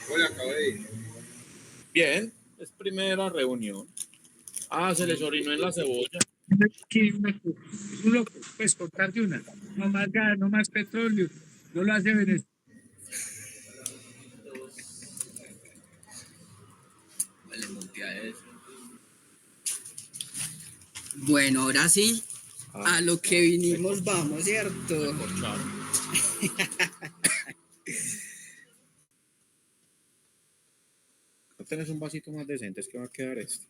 Hola, cabello. Bien, es primera reunión. Ah, se les orinó en la cebolla. Que un loco, pues contarte una, no más gas, no más petróleo, no lo hace Venezuela. Bueno, ahora sí, a lo que vinimos vamos, ¿cierto? ¿No tenés un vasito más decente? Es que va a quedar esto.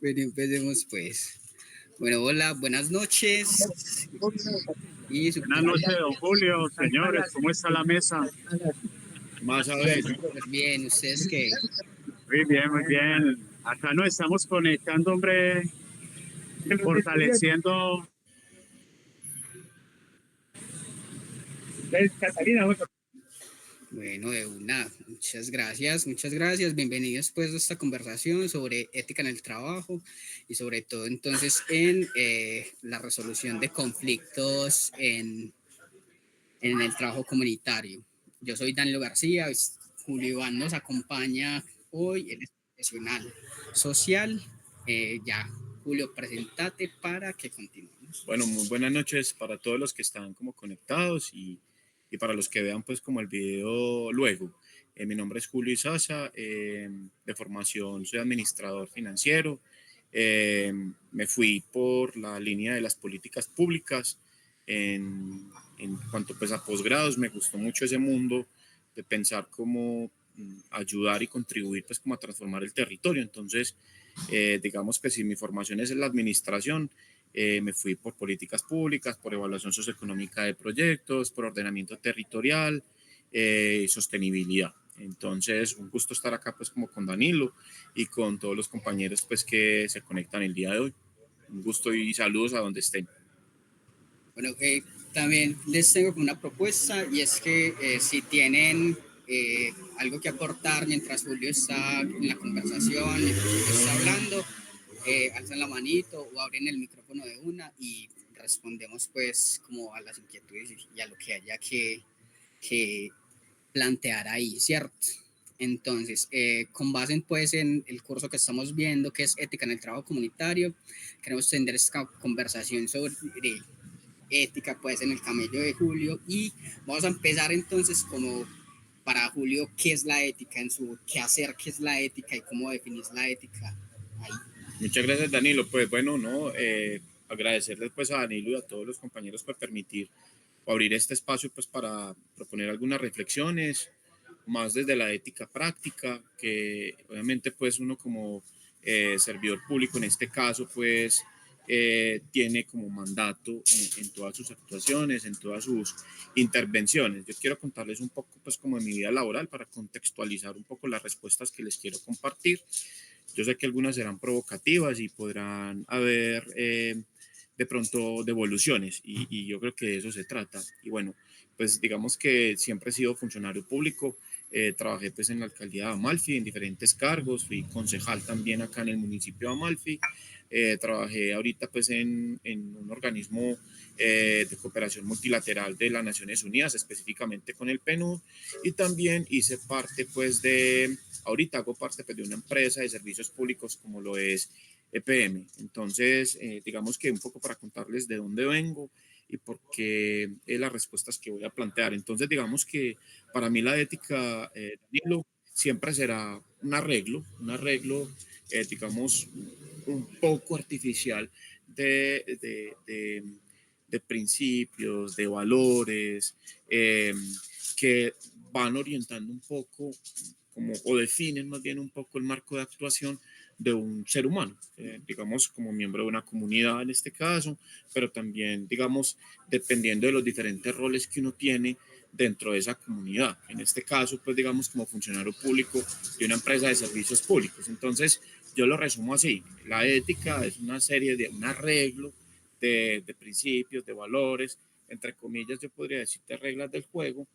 Bueno, empecemos pues. Bueno, hola, buenas noches. Buenas noches, don Julio, señores, ¿cómo está la mesa? Más a ver. Bien, ¿ustedes qué? Muy bien, muy bien. Acá nos estamos conectando, hombre, fortaleciendo. Catalina, Bueno, de una, muchas gracias, bienvenidos pues a esta conversación sobre ética en el trabajo y sobre todo entonces en la resolución de conflictos en el trabajo comunitario. Yo soy Danilo García, Julio Iván nos acompaña hoy, él es profesional social. Ya, Julio, presentate para que continuemos. Bueno, muy buenas noches para todos los que están como conectados y para los que vean pues como el video luego. Mi nombre es Julio Izaza, de formación soy administrador financiero. Me fui por la línea de las políticas públicas en cuanto pues a posgrados. Me gustó mucho ese mundo de pensar cómo ayudar y contribuir pues como a transformar el territorio. Entonces, digamos que si mi formación es en la administración, me fui por políticas públicas, por evaluación socioeconómica de proyectos, por ordenamiento territorial y sostenibilidad. Entonces, un gusto estar acá pues como con Danilo y con todos los compañeros pues que se conectan el día de hoy. Un gusto y saludos a donde estén. Bueno, también les tengo una propuesta y es que si tienen algo que aportar mientras Julio está en la conversación, mientras Julio está hablando, alzan la manito o abren el micrófono de una y respondemos pues como a las inquietudes y a lo que haya que plantear ahí, ¿cierto? Entonces, con base pues en el curso que estamos viendo, que es Ética en el Trabajo Comunitario, queremos tener esta conversación sobre ética pues en el camello de Julio y vamos a empezar entonces como para Julio qué es la ética, en su qué hacer, qué es la ética y cómo definís la ética ahí. Muchas gracias, Danilo. Pues bueno, no, agradecerles pues a Danilo y a todos los compañeros por permitir abrir este espacio pues para proponer algunas reflexiones más desde la ética práctica, que obviamente pues uno como servidor público en este caso pues tiene como mandato en todas sus actuaciones, en todas sus intervenciones. Yo quiero contarles un poco pues como de mi vida laboral para contextualizar un poco las respuestas que les quiero compartir. Yo sé que algunas serán provocativas y podrán haber de pronto devoluciones y yo creo que de eso se trata. Y bueno, pues digamos que siempre he sido funcionario público, trabajé pues en la alcaldía de Amalfi en diferentes cargos, fui concejal también acá en el municipio de Amalfi, trabajé ahorita pues en un organismo de cooperación multilateral de las Naciones Unidas, específicamente con el PNUD, y también hice parte pues ahorita hago parte pues, de una empresa de servicios públicos como lo es EPM. Entonces, digamos que un poco para contarles de dónde vengo y por qué las respuestas que voy a plantear. Entonces, digamos que para mí la ética, Danilo, siempre será un arreglo digamos, un poco artificial de principios, de valores, que van orientando un poco como, o definen más bien un poco el marco de actuación de un ser humano, digamos como miembro de una comunidad en este caso, pero también digamos dependiendo de los diferentes roles que uno tiene dentro de esa comunidad, en este caso pues digamos como funcionario público de una empresa de servicios públicos. Entonces yo lo resumo así: la ética es una serie de un arreglo de principios, de valores, entre comillas yo podría decir de reglas del juego,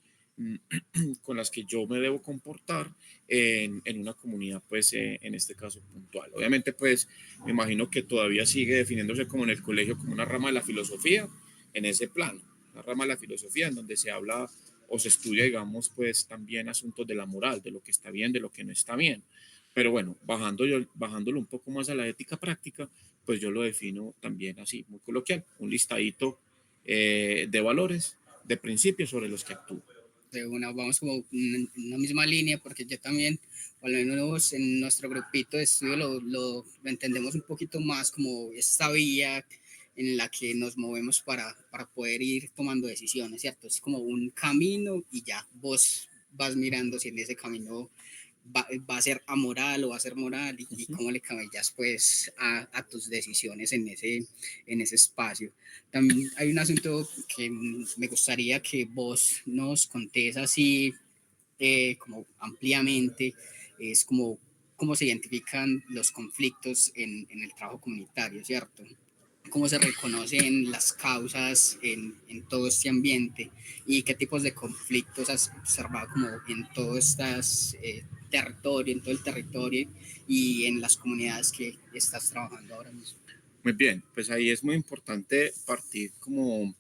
con las que yo me debo comportar en una comunidad, pues en este caso puntual. Obviamente, pues me imagino que todavía sigue definiéndose como en el colegio, como una rama de la filosofía, en ese plano, una rama de la filosofía en donde se habla o se estudia, digamos, pues también asuntos de la moral, de lo que está bien, de lo que no está bien. Pero bueno, bajándolo un poco más a la ética práctica, pues yo lo defino también así, muy coloquial, un listadito de valores, de principios sobre los que actúo. Vamos como en una misma línea, porque yo también, o al menos en nuestro grupito de estudio, lo entendemos un poquito más como esta vía en la que nos movemos para poder ir tomando decisiones, ¿cierto? Es como un camino y ya vos vas mirando si en ese camino va a ser amoral o va a ser moral y cómo le camellas pues a tus decisiones en ese espacio. También hay un asunto que me gustaría que vos nos contés así como ampliamente, es como cómo se identifican los conflictos en el trabajo comunitario, ¿cierto? Cómo se reconocen las causas todo este ambiente y qué tipos de conflictos has observado como en todo territorio, en todo el territorio y en las comunidades que estás trabajando ahora mismo. Muy bien, pues ahí es muy importante partir como,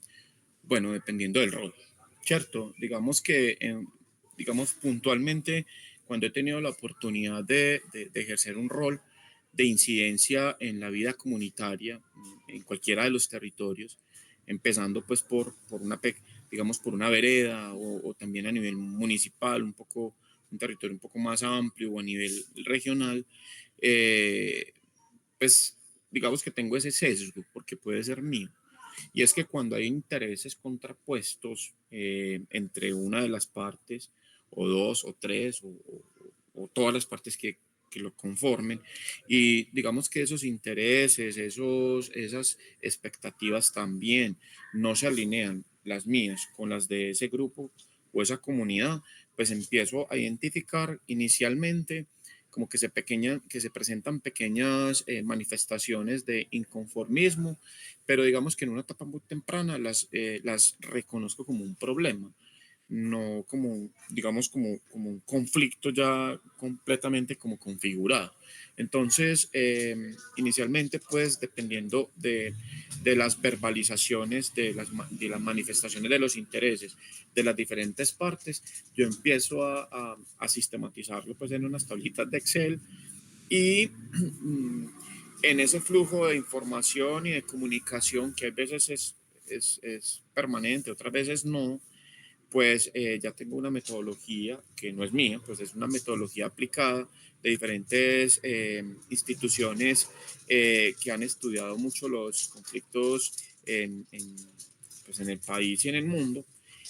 bueno, dependiendo del rol, ¿cierto? Digamos que, digamos, puntualmente, cuando he tenido la oportunidad de ejercer un rol de incidencia en la vida comunitaria, en cualquiera de los territorios, empezando pues por digamos, por una vereda o también a nivel municipal, un territorio un poco más amplio o a nivel regional, eh, pues digamos que tengo ese sesgo porque puede ser mío. Y es que cuando hay intereses contrapuestos entre una de las partes, o dos, o tres, o todas las partes que lo conformen, y digamos que esos intereses, esas expectativas también no se alinean las mías con las de ese grupo o esa comunidad, pues empiezo a identificar inicialmente como que se presentan pequeñas manifestaciones de inconformismo, pero digamos que en una etapa muy temprana las reconozco como un problema, no como, digamos, como un conflicto ya completamente como configurado. Entonces, inicialmente, pues, dependiendo de las verbalizaciones, de las manifestaciones de los intereses de las diferentes partes, yo empiezo a sistematizarlo, pues, en unas tablitas de Excel y en ese flujo de información y de comunicación que a veces es permanente, otras veces no, pues ya tengo una metodología que no es mía, pues es una metodología aplicada de diferentes instituciones que han estudiado mucho los conflictos pues en el país y en el mundo,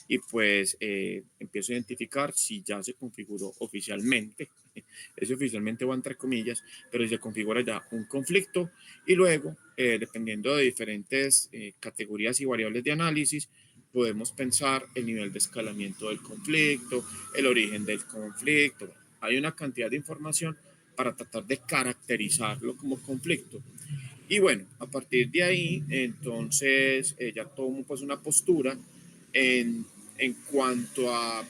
y pues empiezo a identificar si ya se configuró oficialmente, ese oficialmente va entre comillas, pero si se configura ya un conflicto, y luego, dependiendo de diferentes categorías y variables de análisis, podemos pensar el nivel de escalamiento del conflicto, el origen del conflicto. Hay una cantidad de información para tratar de caracterizarlo como conflicto. Y bueno, a partir de ahí, entonces ya tomo pues una postura en, en cuanto a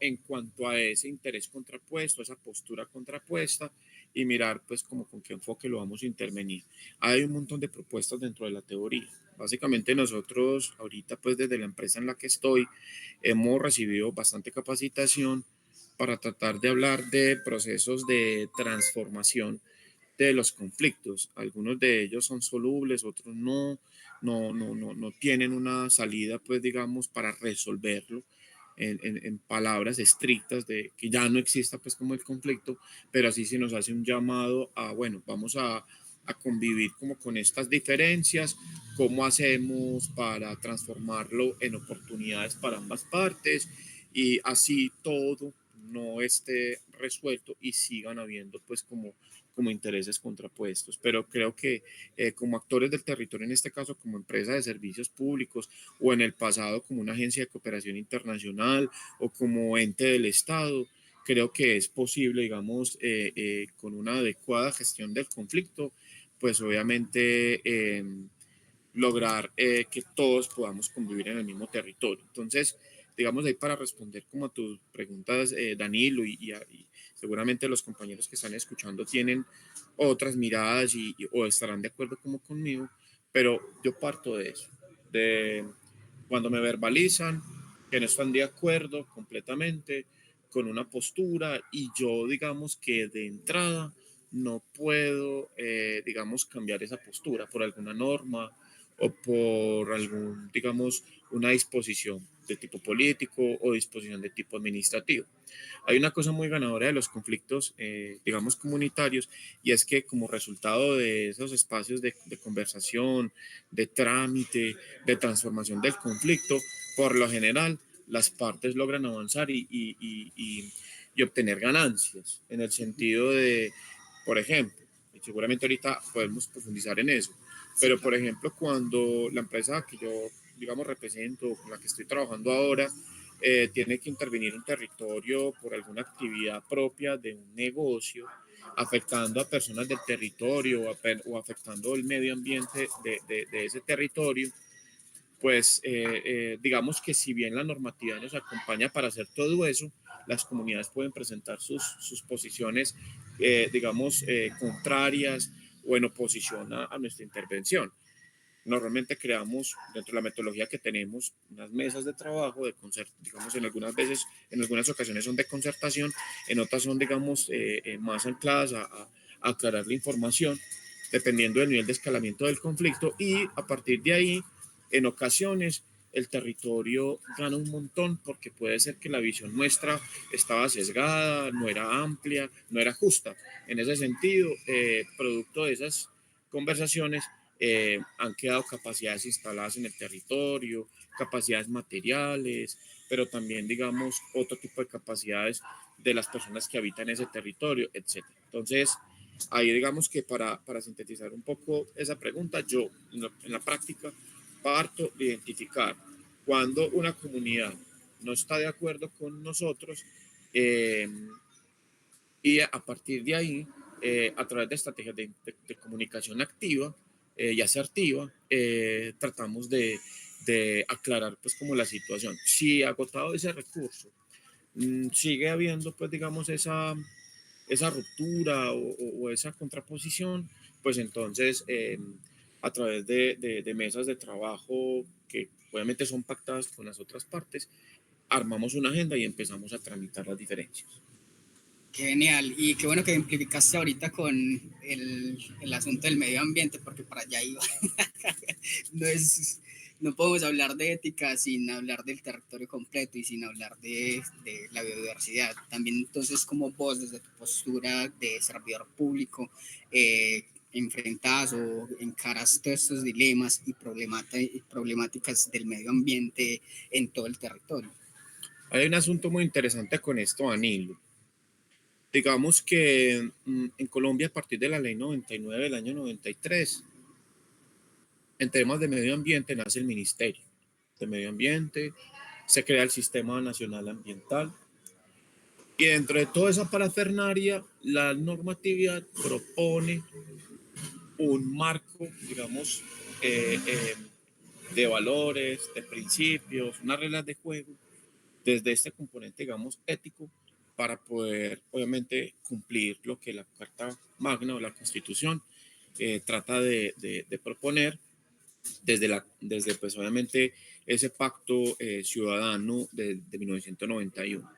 en cuanto a ese interés contrapuesto, esa postura contrapuesta y mirar pues como con qué enfoque lo vamos a intervenir. Hay un montón de propuestas dentro de la teoría. Básicamente nosotros ahorita pues desde la empresa en la que estoy hemos recibido bastante capacitación para tratar de hablar de procesos de transformación de los conflictos. Algunos de ellos son solubles, otros no tienen una salida, pues digamos, para resolverlo en palabras estrictas de que ya no exista pues como el conflicto, pero así se nos hace un llamado a, bueno, vamos a convivir como con estas diferencias, cómo hacemos para transformarlo en oportunidades para ambas partes y así todo no esté resuelto y sigan habiendo pues como intereses contrapuestos. Pero creo que como actores del territorio, en este caso como empresa de servicios públicos o en el pasado como una agencia de cooperación internacional o como ente del Estado, creo que es posible, digamos, con una adecuada gestión del conflicto, pues obviamente lograr que todos podamos convivir en el mismo territorio. Entonces, digamos, ahí para responder como a tus preguntas, Danilo, y seguramente los compañeros que están escuchando tienen otras miradas o estarán de acuerdo como conmigo, pero yo parto de eso, de cuando me verbalizan que no están de acuerdo completamente con una postura y yo, digamos que de entrada no puedo, digamos, cambiar esa postura por alguna norma o por algún, digamos, una disposición de tipo político o disposición de tipo administrativo. Hay una cosa muy ganadora de los conflictos, digamos, comunitarios, y es que como resultado de esos espacios de conversación, de trámite, de transformación del conflicto, por lo general, las partes logran avanzar y obtener ganancias, en el sentido de, por ejemplo, y seguramente ahorita podemos profundizar en eso, pero por ejemplo, cuando la empresa que yo, digamos, represento, con la que estoy trabajando ahora, tiene que intervenir en territorio por alguna actividad propia de un negocio, afectando a personas del territorio o afectando el medio ambiente de ese territorio, pues digamos que si bien la normatividad nos acompaña para hacer todo eso, las comunidades pueden presentar sus posiciones, digamos, contrarias o en oposición a nuestra intervención. Normalmente creamos, dentro de la metodología que tenemos, unas mesas de trabajo, digamos, en algunas veces, en algunas ocasiones son de concertación, en otras son, digamos, más ancladas a aclarar la información, dependiendo del nivel de escalamiento del conflicto, y a partir de ahí, en ocasiones, el territorio gana un montón porque puede ser que la visión nuestra estaba sesgada, no era amplia, no era justa. En ese sentido, producto de esas conversaciones, han quedado capacidades instaladas en el territorio, capacidades materiales, pero también, digamos, otro tipo de capacidades de las personas que habitan ese territorio, etcétera. Entonces, ahí digamos que para sintetizar un poco esa pregunta, yo en la práctica parto de identificar cuando una comunidad no está de acuerdo con nosotros, eh, y a partir de ahí, a través de estrategias de comunicación activa y asertiva, tratamos de aclarar pues como la situación. Si agotado ese recurso, sigue habiendo pues digamos esa ruptura o esa contraposición, pues entonces a través de mesas de trabajo que obviamente son pactadas con las otras partes, armamos una agenda y empezamos a tramitar las diferencias. Qué genial, y qué bueno que simplificaste ahorita con el asunto del medio ambiente, porque para allá iba. no, es, no podemos hablar de ética sin hablar del territorio completo y sin hablar de la biodiversidad. También entonces, como vos desde tu postura de servidor público, enfrentas o encaras todos estos dilemas y problemáticas del medio ambiente en todo el territorio. Hay un asunto muy interesante con esto, Anilo. Digamos que en Colombia, a partir de la ley 99 del año 93, en temas de medio ambiente nace el Ministerio de Medio Ambiente, se crea el Sistema Nacional Ambiental, y dentro de toda esa parafernaria, la normatividad propone un marco, digamos, de valores, de principios, unas reglas de juego, desde este componente, digamos, ético, para poder, obviamente, cumplir lo que la Carta Magna o la Constitución trata de proponer desde, pues, obviamente, ese pacto ciudadano de 1991.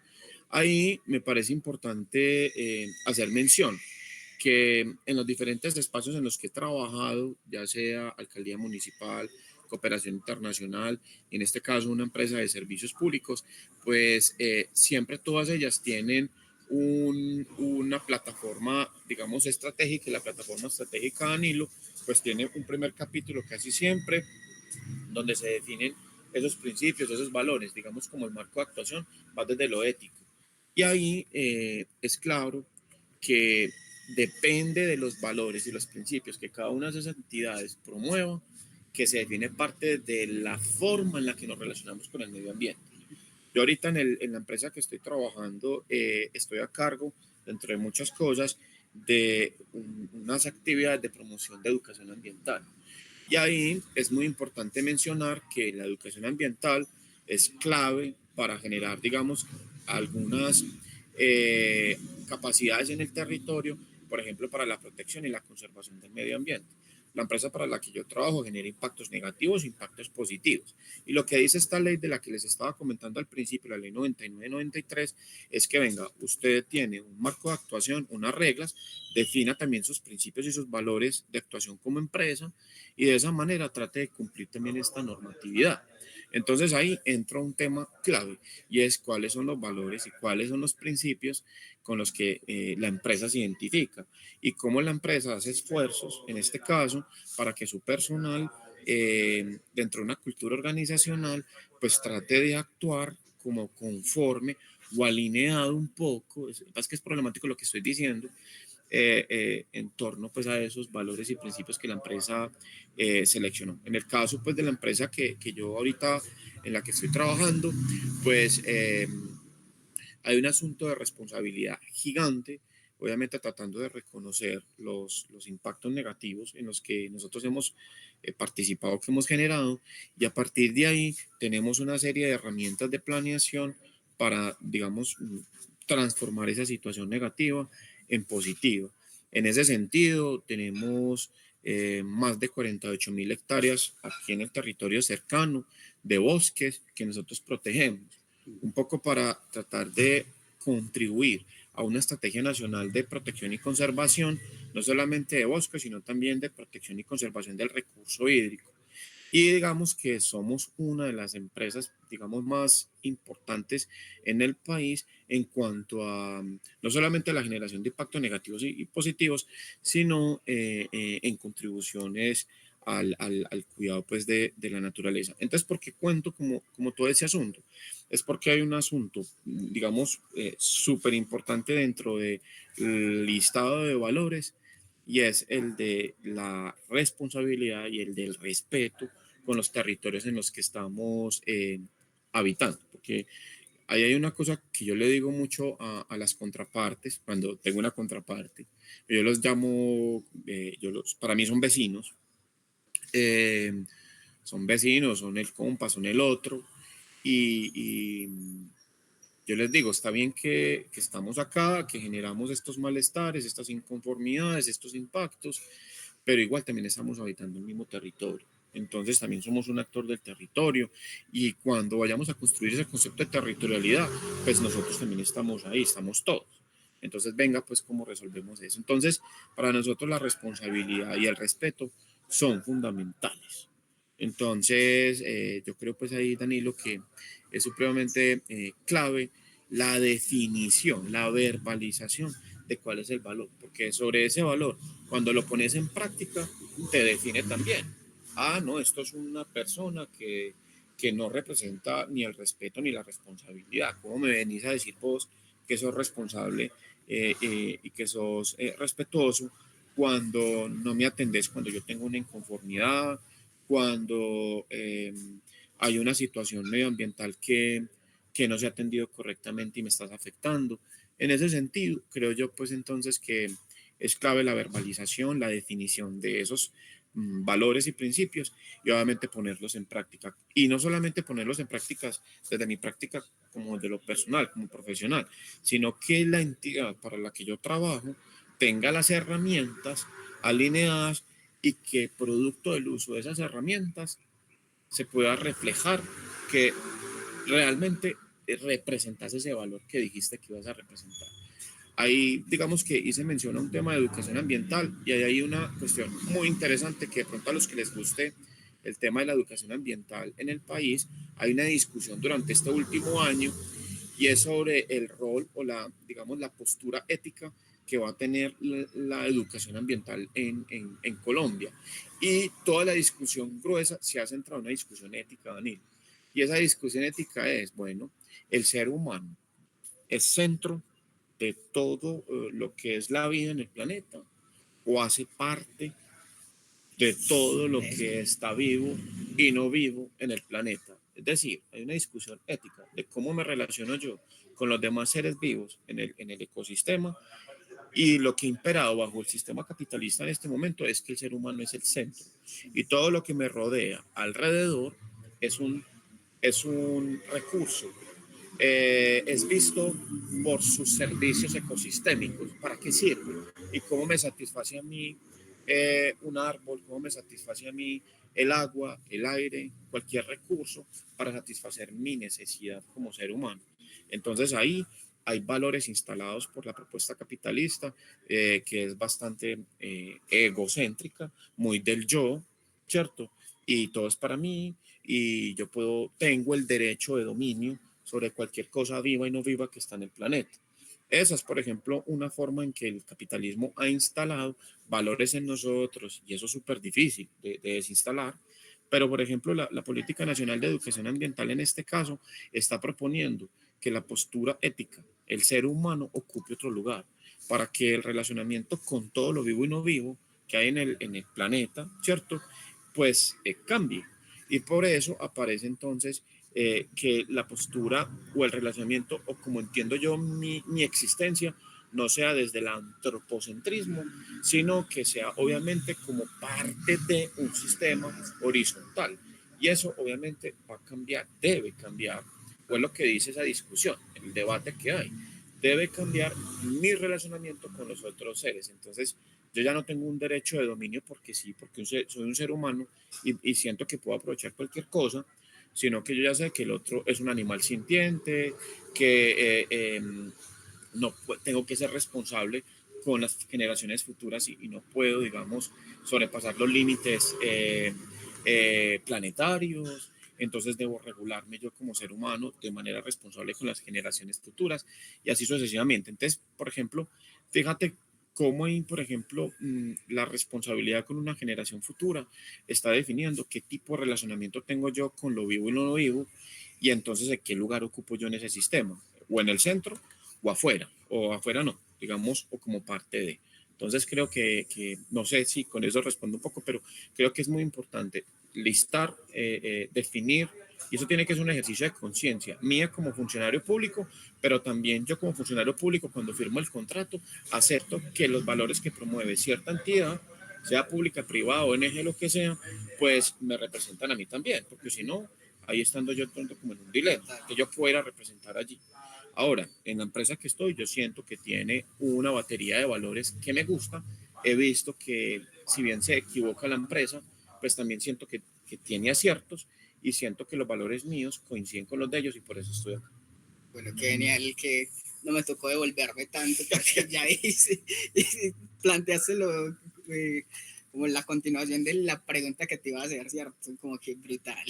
Ahí me parece importante hacer mención que en los diferentes espacios en los que he trabajado, ya sea alcaldía municipal, cooperación internacional, y en este caso una empresa de servicios públicos, pues siempre todas ellas tienen una plataforma, digamos, estratégica, y la plataforma estratégica Danilo, pues tiene un primer capítulo casi siempre donde se definen esos principios, esos valores, digamos como el marco de actuación va desde lo ético. Y ahí es claro que depende de los valores y los principios que cada una de esas entidades promueva, que se define parte de la forma en la que nos relacionamos con el medio ambiente. Yo ahorita en la empresa que estoy trabajando estoy a cargo, entre muchas cosas, de unas actividades de promoción de educación ambiental. Y ahí es muy importante mencionar que la educación ambiental es clave para generar, digamos, algunas capacidades en el territorio, por ejemplo, para la protección y la conservación del medio ambiente. La empresa para la que yo trabajo genera impactos negativos e impactos positivos. Y lo que dice esta ley de la que les estaba comentando al principio, la ley 99-93, es que venga, usted tiene un marco de actuación, unas reglas, defina también sus principios y sus valores de actuación como empresa y de esa manera trate de cumplir también esta normatividad. Entonces ahí entra un tema clave y es cuáles son los valores y cuáles son los principios con los que la empresa se identifica y cómo la empresa hace esfuerzos, en este caso, para que su personal, dentro de una cultura organizacional, pues trate de actuar como conforme o alineado un poco, es que es problemático lo que estoy diciendo, en torno pues a esos valores y principios que la empresa seleccionó. En el caso pues de la empresa que yo ahorita en la que estoy trabajando, pues hay un asunto de responsabilidad gigante, obviamente tratando de reconocer los impactos negativos en los que nosotros hemos participado, que hemos generado, y a partir de ahí tenemos una serie de herramientas de planeación para, digamos, transformar esa situación negativa en positiva. En ese sentido, tenemos más de 48.000 hectáreas aquí en el territorio cercano de bosques que nosotros protegemos un poco para tratar de contribuir a una estrategia nacional de protección y conservación, no solamente de bosques, sino también de protección y conservación del recurso hídrico. Y digamos que somos una de las empresas, digamos, más importantes en el país en cuanto a no solamente a la generación de impactos negativos y positivos, sino en contribuciones al cuidado pues, de la naturaleza. Entonces, ¿por qué cuento como todo ese asunto? Es porque hay un asunto, digamos, súper importante dentro del listado de valores y es el de la responsabilidad y el del respeto con los territorios en los que estamos habitando. Porque ahí hay una cosa que yo le digo mucho a las contrapartes, cuando tengo una contraparte, yo los llamo, para mí son vecinos, eh, son vecinos, son el compa, son el otro, y yo les digo, está bien que estamos acá, que generamos estos malestares, estas inconformidades, estos impactos, pero igual también estamos habitando el mismo territorio. Entonces también somos un actor del territorio y cuando vayamos a construir ese concepto de territorialidad, pues nosotros también estamos ahí, estamos todos. Entonces venga, pues cómo resolvemos eso. Entonces, para nosotros la responsabilidad y el respeto son fundamentales. Entonces, yo creo pues ahí, Danilo, que es supremamente clave la definición, la verbalización de cuál es el valor, porque sobre ese valor, cuando lo pones en práctica, te define también. Ah, no, esto es una persona que no representa ni el respeto ni la responsabilidad. ¿Cómo me venís a decir vos que sos responsable y que sos respetuoso cuando no me atendés, cuando yo tengo una inconformidad, cuando hay una situación medioambiental que no se ha atendido correctamente y me estás afectando? En ese sentido, creo yo pues entonces que es clave la verbalización, la definición de esos valores y principios y obviamente ponerlos en práctica. Y no solamente ponerlos en prácticas desde mi práctica como de lo personal, como profesional, sino que la entidad para la que yo trabajo tenga las herramientas alineadas y que producto del uso de esas herramientas se pueda reflejar que realmente representas ese valor que dijiste que ibas a representar. Ahí, digamos que hice mención a un tema de educación ambiental y ahí hay una cuestión muy interesante que de pronto a los que les guste el tema de la educación ambiental en el país, hay una discusión durante este último año y es sobre el rol o la, digamos, la postura ética que va a tener la educación ambiental en Colombia. Y toda la discusión gruesa se ha centrado en una discusión ética, Daniel. Y esa discusión ética es, bueno, el ser humano es centro de todo lo que es la vida en el planeta o hace parte de todo lo que está vivo y no vivo en el planeta. Es decir, hay una discusión ética de cómo me relaciono yo con los demás seres vivos en el ecosistema y lo que ha imperado bajo el sistema capitalista en este momento es que el ser humano es el centro y todo lo que me rodea alrededor es un recurso es visto por sus servicios ecosistémicos. ¿Para qué sirve? ¿Y cómo me satisface a mí un árbol? ¿Cómo me satisface a mí el agua, el aire, cualquier recurso para satisfacer mi necesidad como ser humano? Entonces ahí hay valores instalados por la propuesta capitalista, que es bastante egocéntrica, muy del yo, ¿cierto? Y todo es para mí, y yo tengo el derecho de dominio sobre cualquier cosa viva y no viva que está en el planeta. Esa es, por ejemplo, una forma en que el capitalismo ha instalado valores en nosotros, y eso es súper difícil de desinstalar. Pero, por ejemplo, la Política Nacional de Educación Ambiental en este caso está proponiendo que la postura ética, el ser humano, ocupe otro lugar, para que el relacionamiento con todo lo vivo y no vivo que hay en el planeta, ¿cierto? Pues cambie. Y por eso aparece entonces que la postura o el relacionamiento, o como entiendo yo mi existencia, no sea desde el antropocentrismo, sino que sea obviamente como parte de un sistema horizontal. Y eso obviamente va a cambiar, debe cambiar, o es lo que dice esa discusión, el debate que hay. Debe cambiar mi relacionamiento con los otros seres. Entonces, yo ya no tengo un derecho de dominio porque sí, porque soy un ser humano y siento que puedo aprovechar cualquier cosa, sino que yo ya sé que el otro es un animal sintiente, que no tengo que ser responsable con las generaciones futuras y no puedo, digamos, sobrepasar los límites planetarios. Entonces debo regularme yo como ser humano de manera responsable con las generaciones futuras y así sucesivamente. Entonces, por ejemplo, fíjate cómo hay, por ejemplo, la responsabilidad con una generación futura está definiendo qué tipo de relacionamiento tengo yo con lo vivo y no lo vivo, y entonces en qué lugar ocupo yo en ese sistema, o en el centro o afuera no, digamos, o como parte de. Entonces creo que no sé si con eso respondo un poco, pero creo que es muy importante listar, definir, y eso tiene que ser un ejercicio de conciencia mía como funcionario público, pero también yo como funcionario público cuando firmo el contrato, acepto que los valores que promueve cierta entidad, sea pública, privada, ONG, lo que sea, pues me representan a mí también, porque si no, ahí estando yo tonto como en un dilema, que yo pueda representar allí. Ahora, en la empresa que estoy, yo siento que tiene una batería de valores que me gusta. He visto que si bien se equivoca la empresa, pues también siento que tiene aciertos, y siento que los valores míos coinciden con los de ellos y por eso estoy acá. Bueno, qué genial que no me tocó devolverme tanto porque ya hice, planteaste lo, como la continuación de la pregunta que te iba a hacer, ¿cierto? Como que brutal.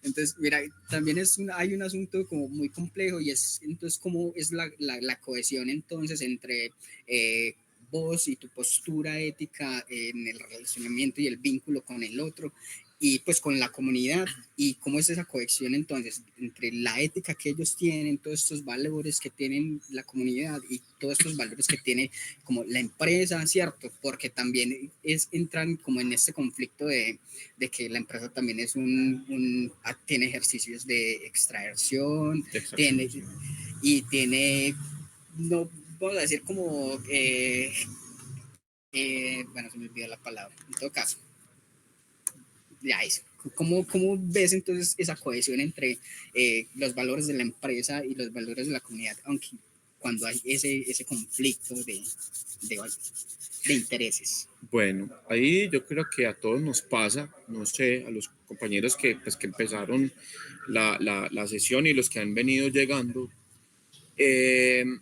Entonces, mira, también hay un asunto como muy complejo y es entonces cómo es la cohesión entonces entre vos y tu postura ética en el relacionamiento y el vínculo con el otro y pues con la comunidad, y cómo es esa cohesión entonces entre la ética que ellos tienen, todos estos valores que tienen la comunidad y todos estos valores que tiene como la empresa, ¿cierto? Porque también entran como en este conflicto de que la empresa también es tiene ejercicios de extracción, tiene, y tiene, no vamos a decir como, bueno, se me olvidó la palabra, en todo caso, ya eso. ¿Cómo ves entonces esa cohesión entre los valores de la empresa y los valores de la comunidad, aunque cuando hay ese conflicto de intereses? Bueno, ahí yo creo que a todos nos pasa, no sé, a los compañeros que empezaron la sesión y los que han venido llegando. En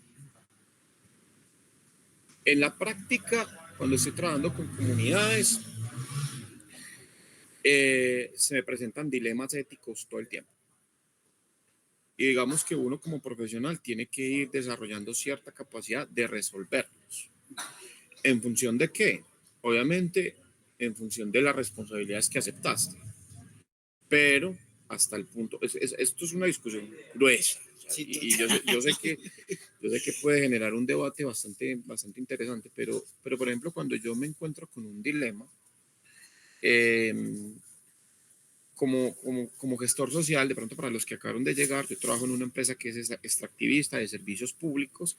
la práctica, cuando estoy trabajando con comunidades, se me presentan dilemas éticos todo el tiempo. Y digamos que uno como profesional tiene que ir desarrollando cierta capacidad de resolverlos. ¿En función de qué? Obviamente, en función de las responsabilidades que aceptaste. Pero hasta el punto, esto es una discusión gruesa. Sí, Y yo sé que puede generar un debate bastante interesante, pero por ejemplo, cuando yo me encuentro con un dilema, eh, como gestor social, de pronto para los que acabaron de llegar, yo trabajo en una empresa que es extractivista de servicios públicos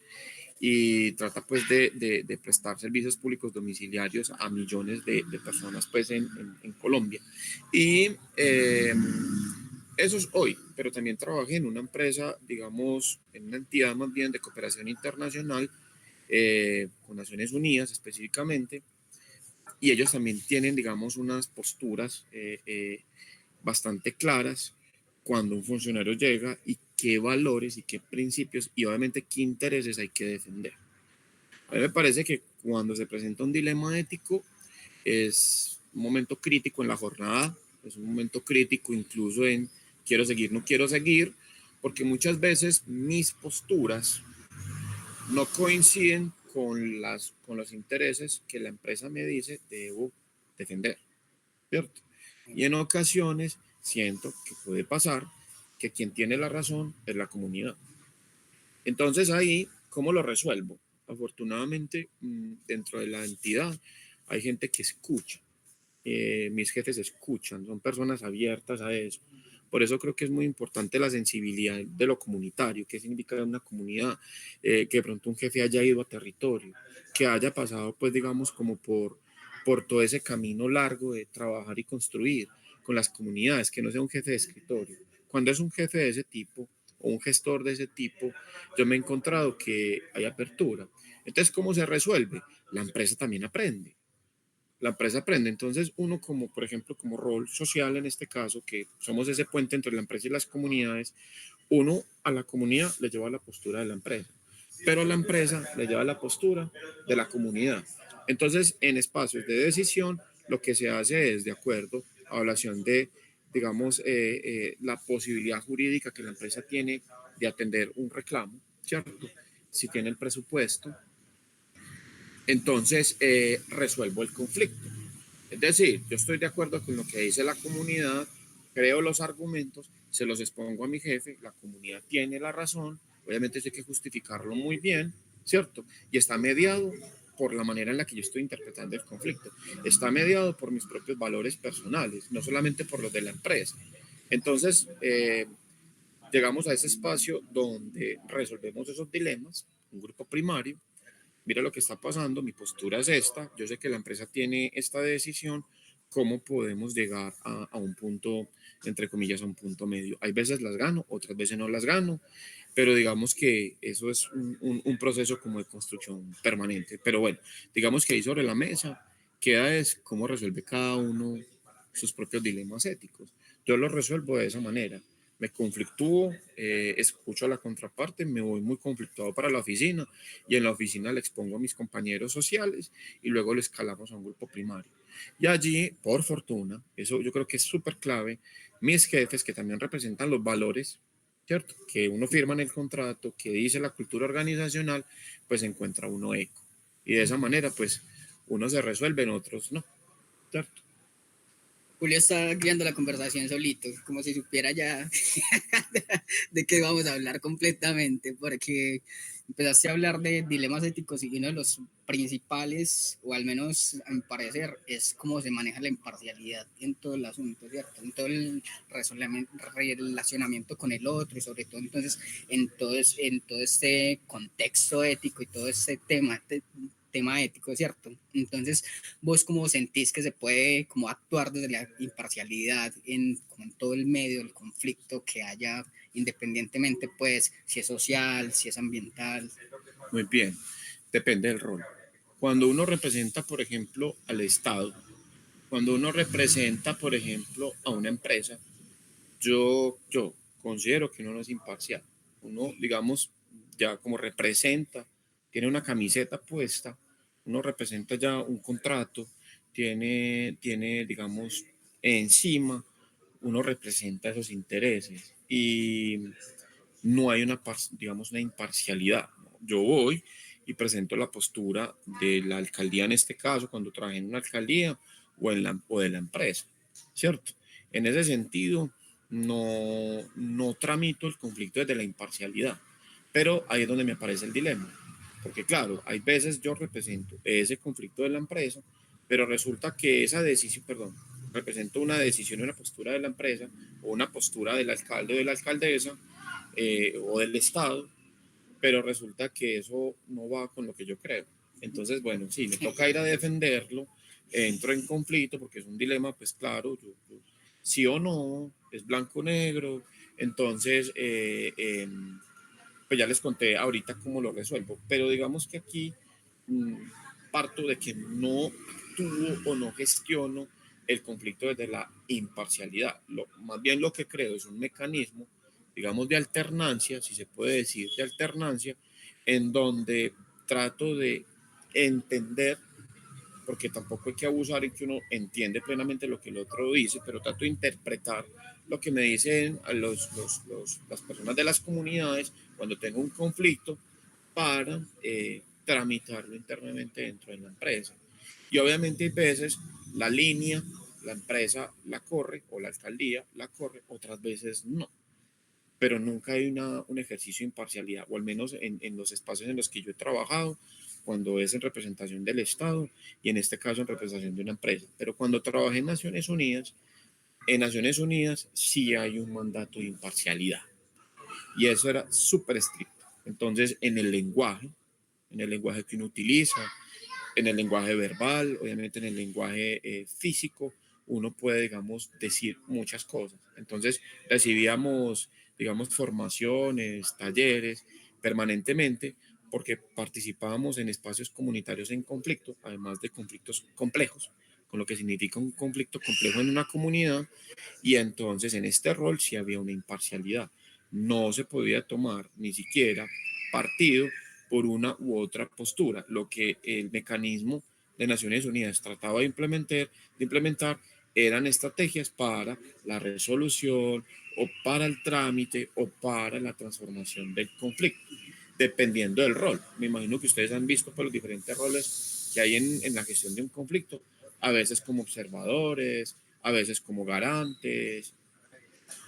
y trata pues de prestar servicios públicos domiciliarios a millones de personas pues en Colombia. Y Eso es hoy, pero también trabajé en una empresa, digamos, en una entidad más bien de cooperación internacional, con Naciones Unidas específicamente, y ellos también tienen, digamos, unas posturas bastante claras cuando un funcionario llega y qué valores y qué principios y obviamente qué intereses hay que defender. A mí me parece que cuando se presenta un dilema ético es un momento crítico en la jornada, es un momento crítico incluso en quiero seguir, no quiero seguir, porque muchas veces mis posturas no coinciden con los intereses que la empresa me dice debo defender, ¿cierto? Y en ocasiones siento que puede pasar que quien tiene la razón es la comunidad. Entonces ahí, ¿cómo lo resuelvo? Afortunadamente, dentro de la entidad hay gente que escucha. Mis jefes escuchan, son personas abiertas a eso. Por eso creo que es muy importante la sensibilidad de lo comunitario, que significa una comunidad, que de pronto un jefe haya ido a territorio, que haya pasado, pues digamos, como por todo ese camino largo de trabajar y construir con las comunidades, que no sea un jefe de escritorio. Cuando es un jefe de ese tipo o un gestor de ese tipo, yo me he encontrado que hay apertura. Entonces, ¿cómo se resuelve? La empresa también aprende, la empresa aprende. Entonces, uno como, por ejemplo, como rol social en este caso, que somos ese puente entre la empresa y las comunidades, uno a la comunidad le lleva la postura de la empresa, pero la empresa le lleva la postura de la comunidad. Entonces, en espacios de decisión, lo que se hace es, de acuerdo a evaluación de, digamos, la posibilidad jurídica que la empresa tiene de atender un reclamo, ¿cierto? Si tiene el presupuesto, entonces resuelvo el conflicto. Es decir, yo estoy de acuerdo con lo que dice la comunidad, creo los argumentos, se los expongo a mi jefe, la comunidad tiene la razón, obviamente hay que justificarlo muy bien, ¿cierto? Y está mediado por la manera en la que yo estoy interpretando el conflicto. Está mediado por mis propios valores personales, no solamente por los de la empresa. Entonces, llegamos a ese espacio donde resolvemos esos dilemas, un grupo primario, mira lo que está pasando, mi postura es esta, yo sé que la empresa tiene esta decisión, ¿cómo podemos llegar a un punto, entre comillas, a un punto medio? Hay veces las gano, otras veces no las gano, pero digamos que eso es un proceso como de construcción permanente. Pero bueno, digamos que ahí sobre la mesa queda es cómo resuelve cada uno sus propios dilemas éticos. Yo lo resuelvo de esa manera. Me conflictúo, escucho a la contraparte, me voy muy conflictuado para la oficina y en la oficina le expongo a mis compañeros sociales y luego lo escalamos a un grupo primario. Y allí, por fortuna, eso yo creo que es súper clave, mis jefes que también representan los valores, ¿cierto? Que uno firma en el contrato, que dice la cultura organizacional, pues encuentra uno eco. Y de esa manera, pues, uno se resuelve, en otros no, ¿cierto? Julio está guiando la conversación solito, como si supiera ya de qué vamos a hablar completamente, porque empezaste a hablar de dilemas éticos y uno de los principales, o al menos a mi parecer, es cómo se maneja la imparcialidad en todo el asunto, ¿cierto? En todo el relacionamiento con el otro y sobre todo entonces en todo este contexto ético y todo este tema ético, ¿cierto? Entonces, ¿vos cómo sentís que se puede como actuar desde la imparcialidad en, como en todo el medio del conflicto que haya, independientemente, pues, si es social, si es ambiental? Muy bien, depende del rol. Cuando uno representa, por ejemplo, al Estado, cuando uno representa, por ejemplo, a una empresa, yo considero que uno no es imparcial. Uno, digamos, ya como representa, tiene una camiseta puesta, uno representa ya un contrato, tiene digamos, encima, uno representa esos intereses y no hay una, digamos, una imparcialidad. Yo voy y presento la postura de la alcaldía en este caso, cuando trabajé en una alcaldía o de la empresa, ¿cierto? En ese sentido, no tramito el conflicto desde la imparcialidad, pero ahí es donde me aparece el dilema, porque claro, hay veces yo represento ese conflicto de la empresa, pero resulta que esa decisión, perdón, represento una decisión y una postura de la empresa o una postura del alcalde o de la alcaldesa o del Estado, pero resulta que eso no va con lo que yo creo. Entonces, bueno, sí, me toca ir a defenderlo, entro en conflicto porque es un dilema, pues claro, sí o no, es blanco-negro. Entonces, pues ya les conté ahorita cómo lo resuelvo, pero digamos que aquí mm, parto de que no actúo o no gestiono el conflicto desde la imparcialidad. Más bien lo que creo es un mecanismo, digamos, de alternancia, si se puede decir, de alternancia, en donde trato de entender, porque tampoco hay que abusar en que uno entiende plenamente lo que el otro dice, pero trato de interpretar lo que me dicen a las personas de las comunidades cuando tengo un conflicto para tramitarlo internamente dentro de la empresa. Y obviamente hay veces la línea, la empresa la corre o la alcaldía la corre, otras veces no. Pero nunca hay un ejercicio de imparcialidad, o al menos en los espacios en los que yo he trabajado, cuando es en representación del Estado y en este caso en representación de una empresa. Pero cuando trabajé en Naciones Unidas sí hay un mandato de imparcialidad y eso era súper estricto. Entonces, en el lenguaje que uno utiliza, en el lenguaje verbal, obviamente en el lenguaje físico, uno puede, digamos, decir muchas cosas. Entonces, recibíamos, digamos, formaciones, talleres permanentemente, porque participábamos en espacios comunitarios en conflicto, además de conflictos complejos, con lo que significa un conflicto complejo en una comunidad, y entonces en este rol sí había una imparcialidad. No se podía tomar ni siquiera partido por una u otra postura, lo que el mecanismo de Naciones Unidas trataba de implementar eran estrategias para la resolución o para el trámite o para la transformación del conflicto, dependiendo del rol. Me imagino que ustedes han visto por los diferentes roles que hay en la gestión de un conflicto, a veces como observadores, a veces como garantes,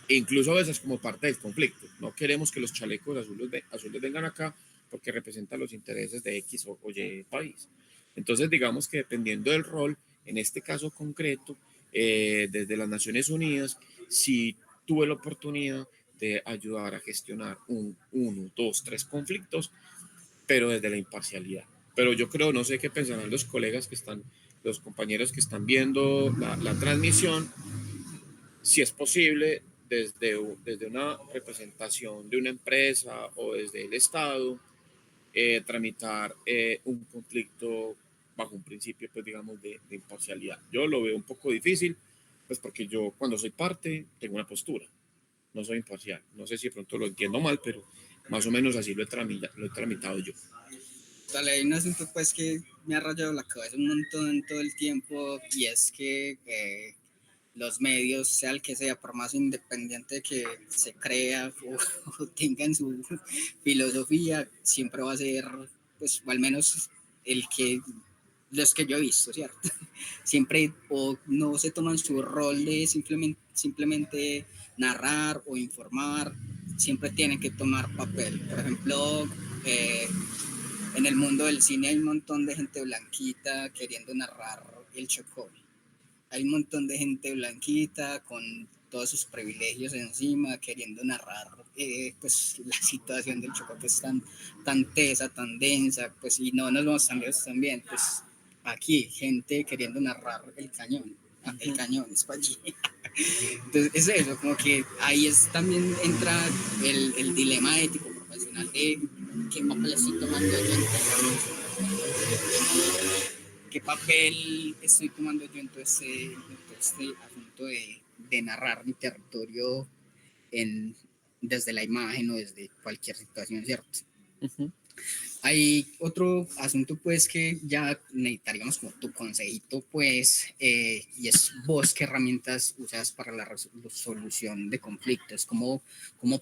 e incluso a veces como parte del conflicto. No queremos que los chalecos azules vengan acá porque representan los intereses de X o Y país. Entonces, digamos que dependiendo del rol, en este caso concreto, desde las Naciones Unidas, sí tuve la oportunidad de ayudar a gestionar uno, dos, tres conflictos, pero desde la imparcialidad. Pero yo creo, no sé qué pensarán los colegas que están, los compañeros que están viendo la transmisión, si es posible desde una representación de una empresa o desde el Estado, tramitar un conflicto bajo un principio, pues digamos, de imparcialidad. Yo lo veo un poco difícil, pues porque yo cuando soy parte tengo una postura, no soy imparcial. No sé si de pronto lo entiendo mal, pero más o menos así lo he tramitado yo. Dale, hay un asunto pues que me ha rayado la cabeza un montón todo el tiempo y es que los medios, sea el que sea, por más independiente que se crea o tengan su filosofía, siempre va a ser, pues, o al menos el que los que yo he visto, ¿cierto? Siempre o no se toman su rol de simplemente narrar o informar, siempre tienen que tomar papel. Por ejemplo, en el mundo del cine hay un montón de gente blanquita queriendo narrar el Chocó. Hay un montón de gente blanquita con todos sus privilegios encima, queriendo narrar pues la situación del Chocó que es tan tesa, tan densa, pues y no nos vamos tan lejos también, pues aquí gente queriendo narrar el cañón. El cañón es para allí. Entonces es eso, como que ahí es también entra el dilema ético profesional de qué papel estoy tomando yo, qué papel estoy tomando yo en todo este asunto de narrar mi territorio desde la imagen o desde cualquier situación, ¿cierto? Uh-huh. Hay otro asunto pues que ya necesitaríamos como tu consejito pues y es vos qué herramientas usas para la resolución de conflictos, cómo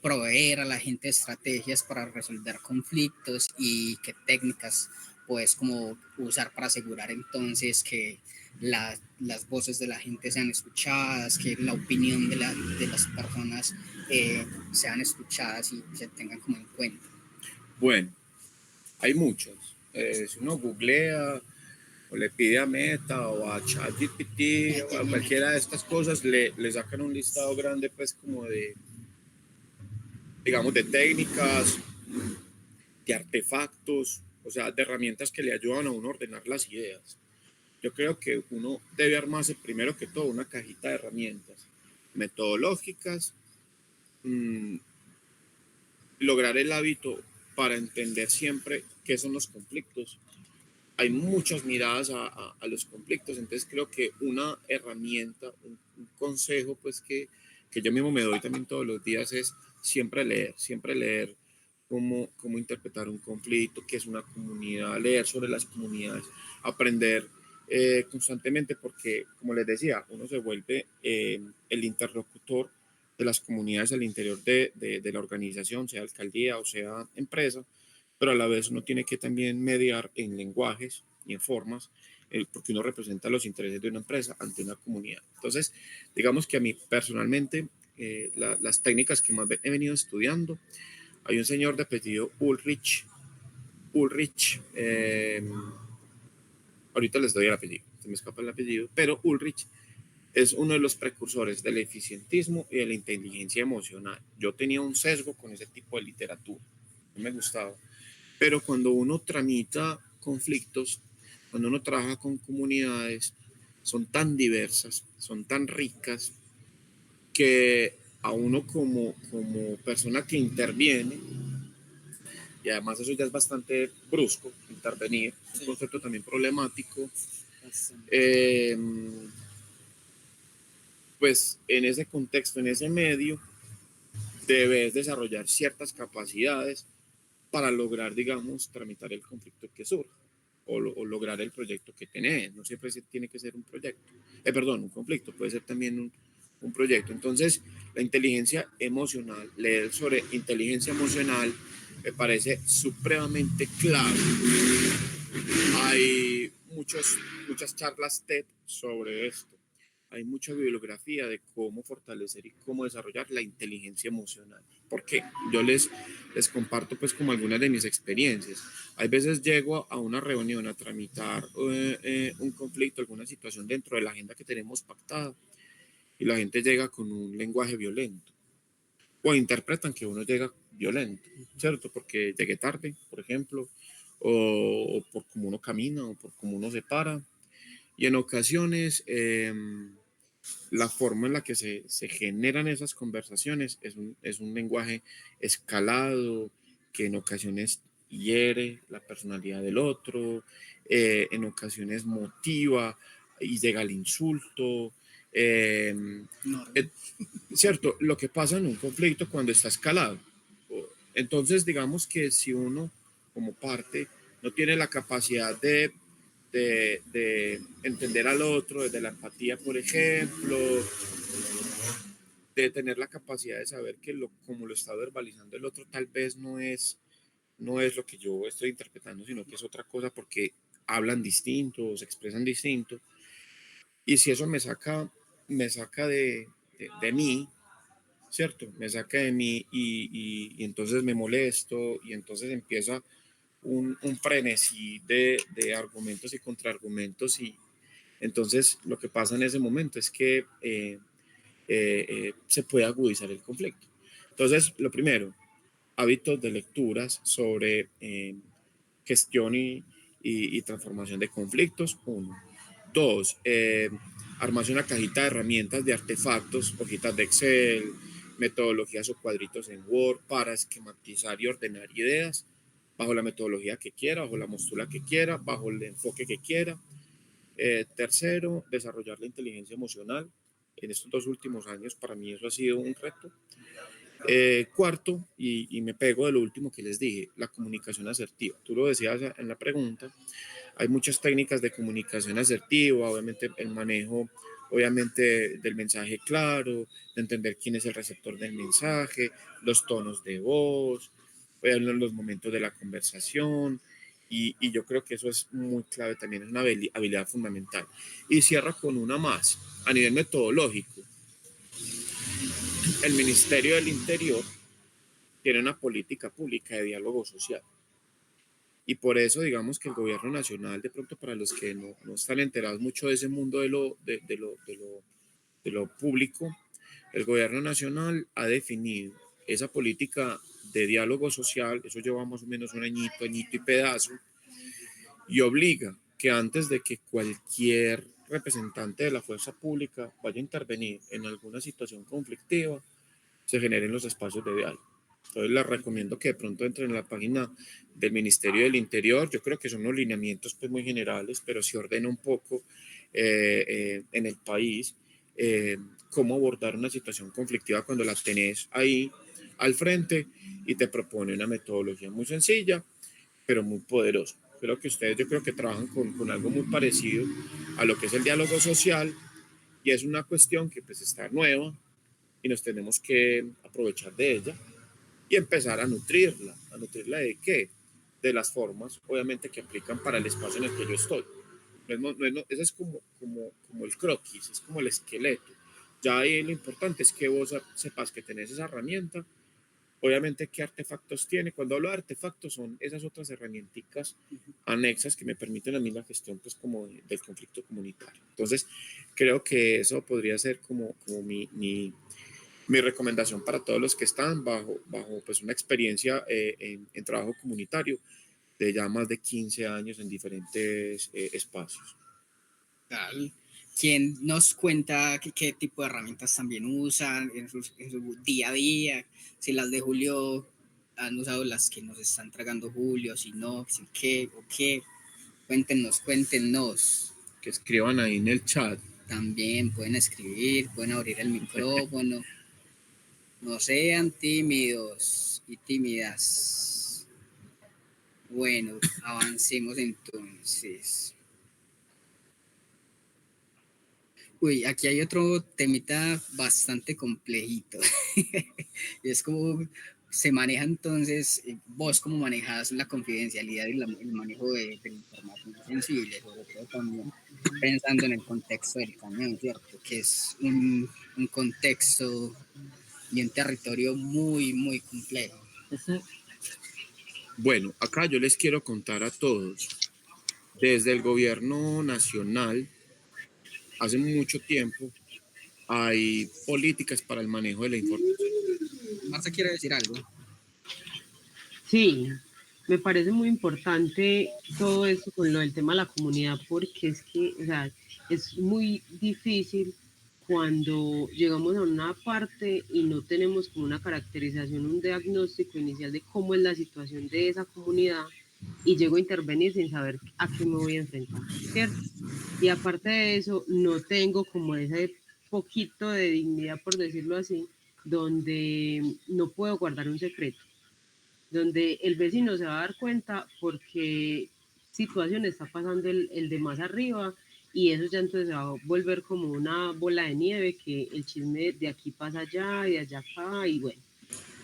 proveer a la gente estrategias para resolver conflictos y qué técnicas puedes como usar para asegurar entonces que las voces de la gente sean escuchadas, que la opinión de las personas sean escuchadas y se tengan como en cuenta. Bueno, hay muchos. Si uno googlea o le pide a Meta o a ChatGPT o a cualquiera de estas cosas, le sacan un listado grande, pues, como de, digamos, de técnicas, de artefactos, o sea, de herramientas que le ayudan a uno a ordenar las ideas. Yo creo que uno debe armarse primero que todo una cajita de herramientas metodológicas, mm, lograr el hábito para entender siempre qué son los conflictos. Hay muchas miradas a los conflictos, entonces creo que una herramienta, un consejo pues que yo mismo me doy también todos los días es siempre leer cómo interpretar un conflicto, qué es una comunidad, leer sobre las comunidades, aprender constantemente porque, como les decía, uno se vuelve el interlocutor de las comunidades al interior de la organización, sea alcaldía o sea empresa, pero a la vez uno tiene que también mediar en lenguajes y en formas, porque uno representa los intereses de una empresa ante una comunidad. Entonces, digamos que a mí personalmente, las técnicas que más he venido estudiando, hay un señor de apellido Ulrich, ahorita les doy el apellido, se me escapa el apellido, pero Ulrich es uno de los precursores del eficientismo y de la inteligencia emocional. Yo tenía un sesgo con ese tipo de literatura, no me gustaba. Pero cuando uno tramita conflictos, cuando uno trabaja con comunidades, son tan diversas, son tan ricas, que a uno como persona que interviene, y además eso ya es bastante brusco, intervenir, es un concepto también problemático, eh, pues en ese contexto, en ese medio, debes desarrollar ciertas capacidades para lograr, digamos, tramitar el conflicto que surge o lograr el proyecto que tenés. No siempre tiene que ser un proyecto, perdón, un conflicto, puede ser también un proyecto. Entonces, la inteligencia emocional, leer sobre inteligencia emocional me parece supremamente clave. Hay muchas charlas TED sobre esto. Hay mucha bibliografía de cómo fortalecer y cómo desarrollar la inteligencia emocional. Porque yo les comparto pues como algunas de mis experiencias. Hay veces llego a una reunión a tramitar un conflicto, alguna situación dentro de la agenda que tenemos pactada y la gente llega con un lenguaje violento o interpretan que uno llega violento, ¿cierto? Porque llegué tarde, por ejemplo, o por cómo uno camina o por cómo uno se para. Y en ocasiones la forma en la que se generan esas conversaciones es un lenguaje escalado que en ocasiones hiere la personalidad del otro, en ocasiones motiva y llega al insulto. Eh, eh, Cierto, lo que pasa en un conflicto cuando está escalado. Entonces, digamos que si uno como parte no tiene la capacidad de entender al otro, desde la empatía, por ejemplo, de tener la capacidad de saber que como lo está verbalizando el otro tal vez no es lo que yo estoy interpretando, sino que es otra cosa porque hablan distinto o se expresan distinto. Y si eso me saca de mí, ¿cierto? Me saca de mí y entonces me molesto y entonces empieza un frenesí de argumentos y contraargumentos y entonces lo que pasa en ese momento es que se puede agudizar el conflicto. Entonces, lo primero, hábitos de lecturas sobre gestión y transformación de conflictos, uno. Dos, armarse una cajita de herramientas, de artefactos, hojitas de Excel, metodologías o cuadritos en Word para esquematizar y ordenar ideas bajo la metodología que quiera, bajo la postura que quiera, bajo el enfoque que quiera. Tercero, desarrollar la inteligencia emocional. En estos 2 últimos años para mí eso ha sido un reto. Cuarto, y me pego de lo último que les dije, la comunicación asertiva. Tú lo decías en la pregunta, hay muchas técnicas de comunicación asertiva, obviamente el manejo, obviamente del mensaje claro, de entender quién es el receptor del mensaje, los tonos de voz, los momentos de la conversación, y yo creo que eso es muy clave también, es una habilidad fundamental. Y cierro con una más, a nivel metodológico. El Ministerio del Interior tiene una política pública de diálogo social. Y por eso, digamos que el gobierno nacional, de pronto para los que no están enterados mucho de ese mundo de lo público, el gobierno nacional ha definido esa política de diálogo social, eso lleva más o menos un añito y pedazo, y obliga que antes de que cualquier representante de la fuerza pública vaya a intervenir en alguna situación conflictiva, se generen los espacios de diálogo. Entonces les recomiendo que de pronto entren en la página del Ministerio del Interior. Yo creo que son unos lineamientos pues muy generales, pero se ordena un poco en el país cómo abordar una situación conflictiva cuando la tenés ahí al frente y te propone una metodología muy sencilla, pero muy poderosa. Creo que ustedes, yo creo que trabajan con algo muy parecido a lo que es el diálogo social y es una cuestión que pues está nueva y nos tenemos que aprovechar de ella y empezar a nutrirla. ¿A nutrirla de qué? De las formas, obviamente, que aplican para el espacio en el que yo estoy. Ese es como el croquis, es como el esqueleto. Ya ahí lo importante es que vos sepas que tenés esa herramienta. Obviamente, ¿qué artefactos tiene? Cuando hablo de artefactos, son esas otras herramientas anexas que me permiten a mí la gestión, pues, como del conflicto comunitario. Entonces, creo que eso podría ser como mi recomendación para todos los que están bajo pues, una experiencia en trabajo comunitario de ya más de 15 años en diferentes espacios. Tal. ¿Quién nos cuenta qué tipo de herramientas también usan en su día a día? Si las de Julio han usado las que nos están tragando Julio, si no, si qué o qué. Cuéntenos, cuéntenos. Que escriban ahí en el chat. También pueden escribir, pueden abrir el micrófono. No sean tímidos y tímidas. Bueno, avancemos entonces. Uy, aquí hay otro temita bastante complejito. Y es como se maneja entonces, vos cómo manejas la confidencialidad y el manejo de información sensible, sobre todo también pensando en el contexto del camión, ¿cierto? Que es un contexto y un territorio muy, muy complejo. Bueno, acá yo les quiero contar a todos, desde el gobierno nacional, hace mucho tiempo, hay políticas para el manejo de la información. Marta quiere decir algo. Sí, me parece muy importante todo esto con lo del tema de la comunidad, porque es que, o sea, es muy difícil cuando llegamos a una parte y no tenemos como una caracterización, un diagnóstico inicial de cómo es la situación de esa comunidad y llego a intervenir sin saber a qué me voy a enfrentar, ¿cierto? Y aparte de eso, no tengo como ese poquito de dignidad, por decirlo así, donde no puedo guardar un secreto, donde el vecino se va a dar cuenta porque situación está pasando el de más arriba y eso ya entonces se va a volver como una bola de nieve que el chisme de aquí pasa allá y de allá acá y bueno,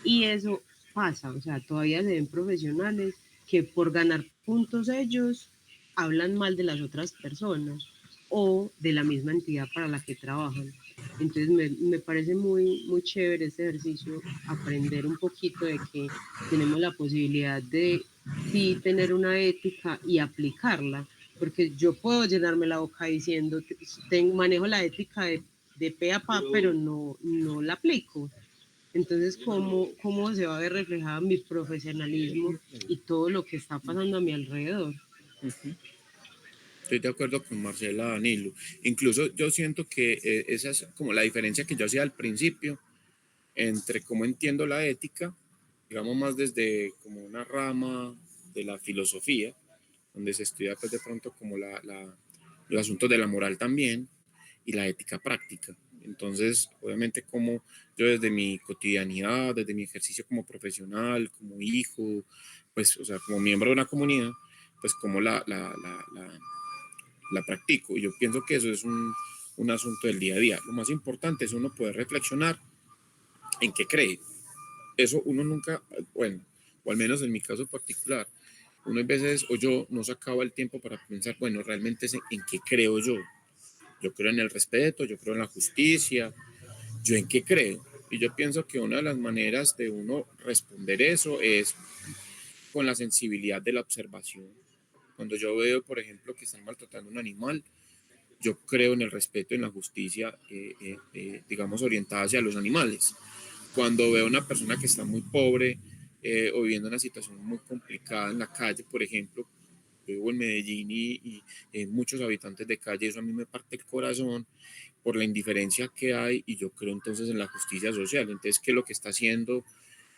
y eso pasa, o sea, todavía se ven profesionales que por ganar puntos ellos hablan mal de las otras personas o de la misma entidad para la que trabajan. Entonces me parece muy, muy chévere este ejercicio, aprender un poquito de que tenemos la posibilidad de sí tener una ética y aplicarla, porque yo puedo llenarme la boca diciendo, manejo la ética de pe a pa, pero no la aplico. Entonces, ¿cómo se va a ver reflejado mi profesionalismo y todo lo que está pasando a mi alrededor? Estoy de acuerdo con Marcela Danilo. Incluso yo siento que esa es como la diferencia que yo hacía al principio entre cómo entiendo la ética, digamos más desde como una rama de la filosofía, donde se estudia pues de pronto como los asuntos de la moral también y la ética práctica. Entonces, obviamente como yo desde mi cotidianidad, desde mi ejercicio como profesional, como hijo, pues, o sea, como miembro de una comunidad, pues como la practico. Y yo pienso que eso es un asunto del día a día. Lo más importante es uno poder reflexionar en qué cree. Eso uno nunca, bueno, o al menos en mi caso particular, uno a veces o yo no sacaba el tiempo para pensar, bueno, realmente es en qué creo yo. Yo creo en el respeto, yo creo en la justicia, yo en qué creo. Y yo pienso que una de las maneras de uno responder eso es con la sensibilidad de la observación. Cuando yo veo, por ejemplo, que están maltratando a un animal, yo creo en el respeto, en la justicia, digamos, orientada hacia los animales. Cuando veo a una persona que está muy pobre o viviendo una situación muy complicada en la calle, por ejemplo, yo vivo en Medellín y hay muchos habitantes de calle, eso a mí me parte el corazón por la indiferencia que hay y yo creo entonces en la justicia social. Entonces, ¿qué es lo que está haciendo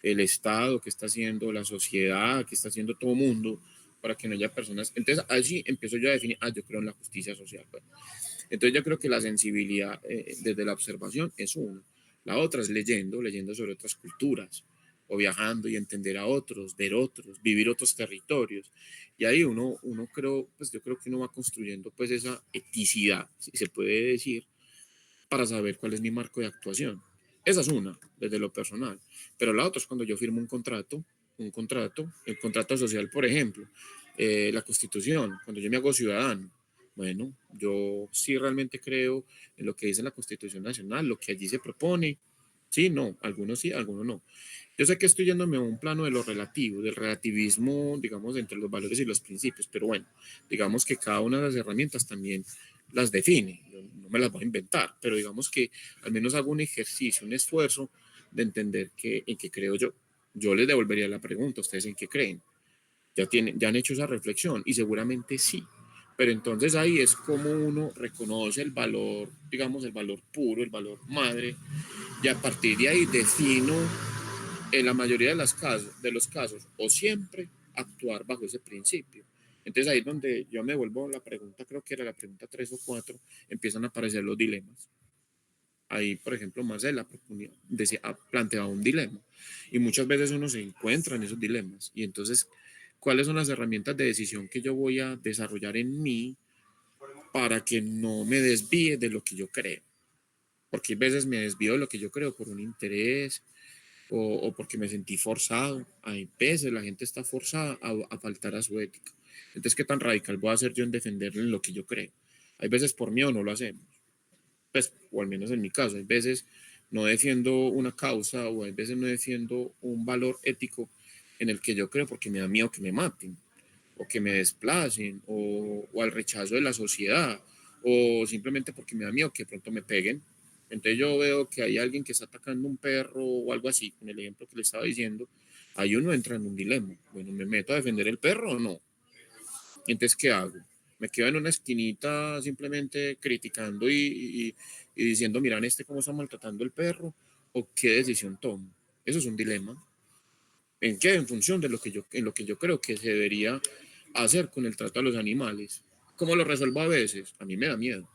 el Estado, qué está haciendo la sociedad, qué está haciendo todo el mundo para que no haya personas? Entonces, así empiezo yo a definir, yo creo en la justicia social. Bueno, entonces yo creo que la sensibilidad desde la observación es una. La otra es leyendo sobre otras culturas o viajando y entender a otros, ver otros, vivir otros territorios. Y ahí uno creo, pues yo creo que uno va construyendo pues esa eticidad, si se puede decir, para saber cuál es mi marco de actuación. Esa es una, desde lo personal. Pero la otra es cuando yo firmo el contrato social, por ejemplo, la constitución, cuando yo me hago ciudadano. Bueno, yo sí realmente creo en lo que dice la Constitución Nacional, lo que allí se propone. Sí, algunos no. Yo sé que estoy yéndome a un plano de lo relativo, del relativismo, digamos, entre los valores y los principios, pero bueno, digamos que cada una de las herramientas también las define. Yo no me las voy a inventar, pero digamos que al menos hago un ejercicio, un esfuerzo de entender en qué creo yo. Yo les devolvería la pregunta, ¿ustedes en qué creen? Ya han hecho esa reflexión y seguramente sí. Pero entonces ahí es como uno reconoce el valor, digamos, el valor puro, el valor madre, y a partir de ahí defino en la mayoría de los casos o siempre actuar bajo ese principio. Entonces ahí es donde yo me vuelvo a la pregunta, creo que era la pregunta 3 o 4, empiezan a aparecer los dilemas. Ahí, por ejemplo, Marcela planteaba un dilema y muchas veces uno se encuentra en esos dilemas. Y entonces, ¿cuáles son las herramientas de decisión que yo voy a desarrollar en mí para que no me desvíe de lo que yo creo? Porque a veces me desvío de lo que yo creo por un interés, o porque me sentí forzado. Hay veces la gente está forzada a faltar a su ética. Entonces, ¿qué tan radical voy a ser yo en defenderle lo que yo creo? Hay veces por miedo no lo hacemos. Pues, o al menos en mi caso, hay veces no defiendo una causa o hay veces no defiendo un valor ético en el que yo creo porque me da miedo que me maten o que me desplacen o al rechazo de la sociedad o simplemente porque me da miedo que de pronto me peguen. Entonces yo veo que hay alguien que está atacando un perro o algo así, con el ejemplo que le estaba diciendo, ahí uno entra en un dilema. Bueno, ¿me meto a defender el perro o no? Entonces, ¿qué hago? ¿Me quedo en una esquinita simplemente criticando y diciendo, miran cómo está maltratando el perro? ¿O qué decisión tomo? Eso es un dilema. ¿En qué? En función de en lo que yo creo que se debería hacer con el trato a los animales. ¿Cómo lo resuelvo a veces? A mí me da miedo.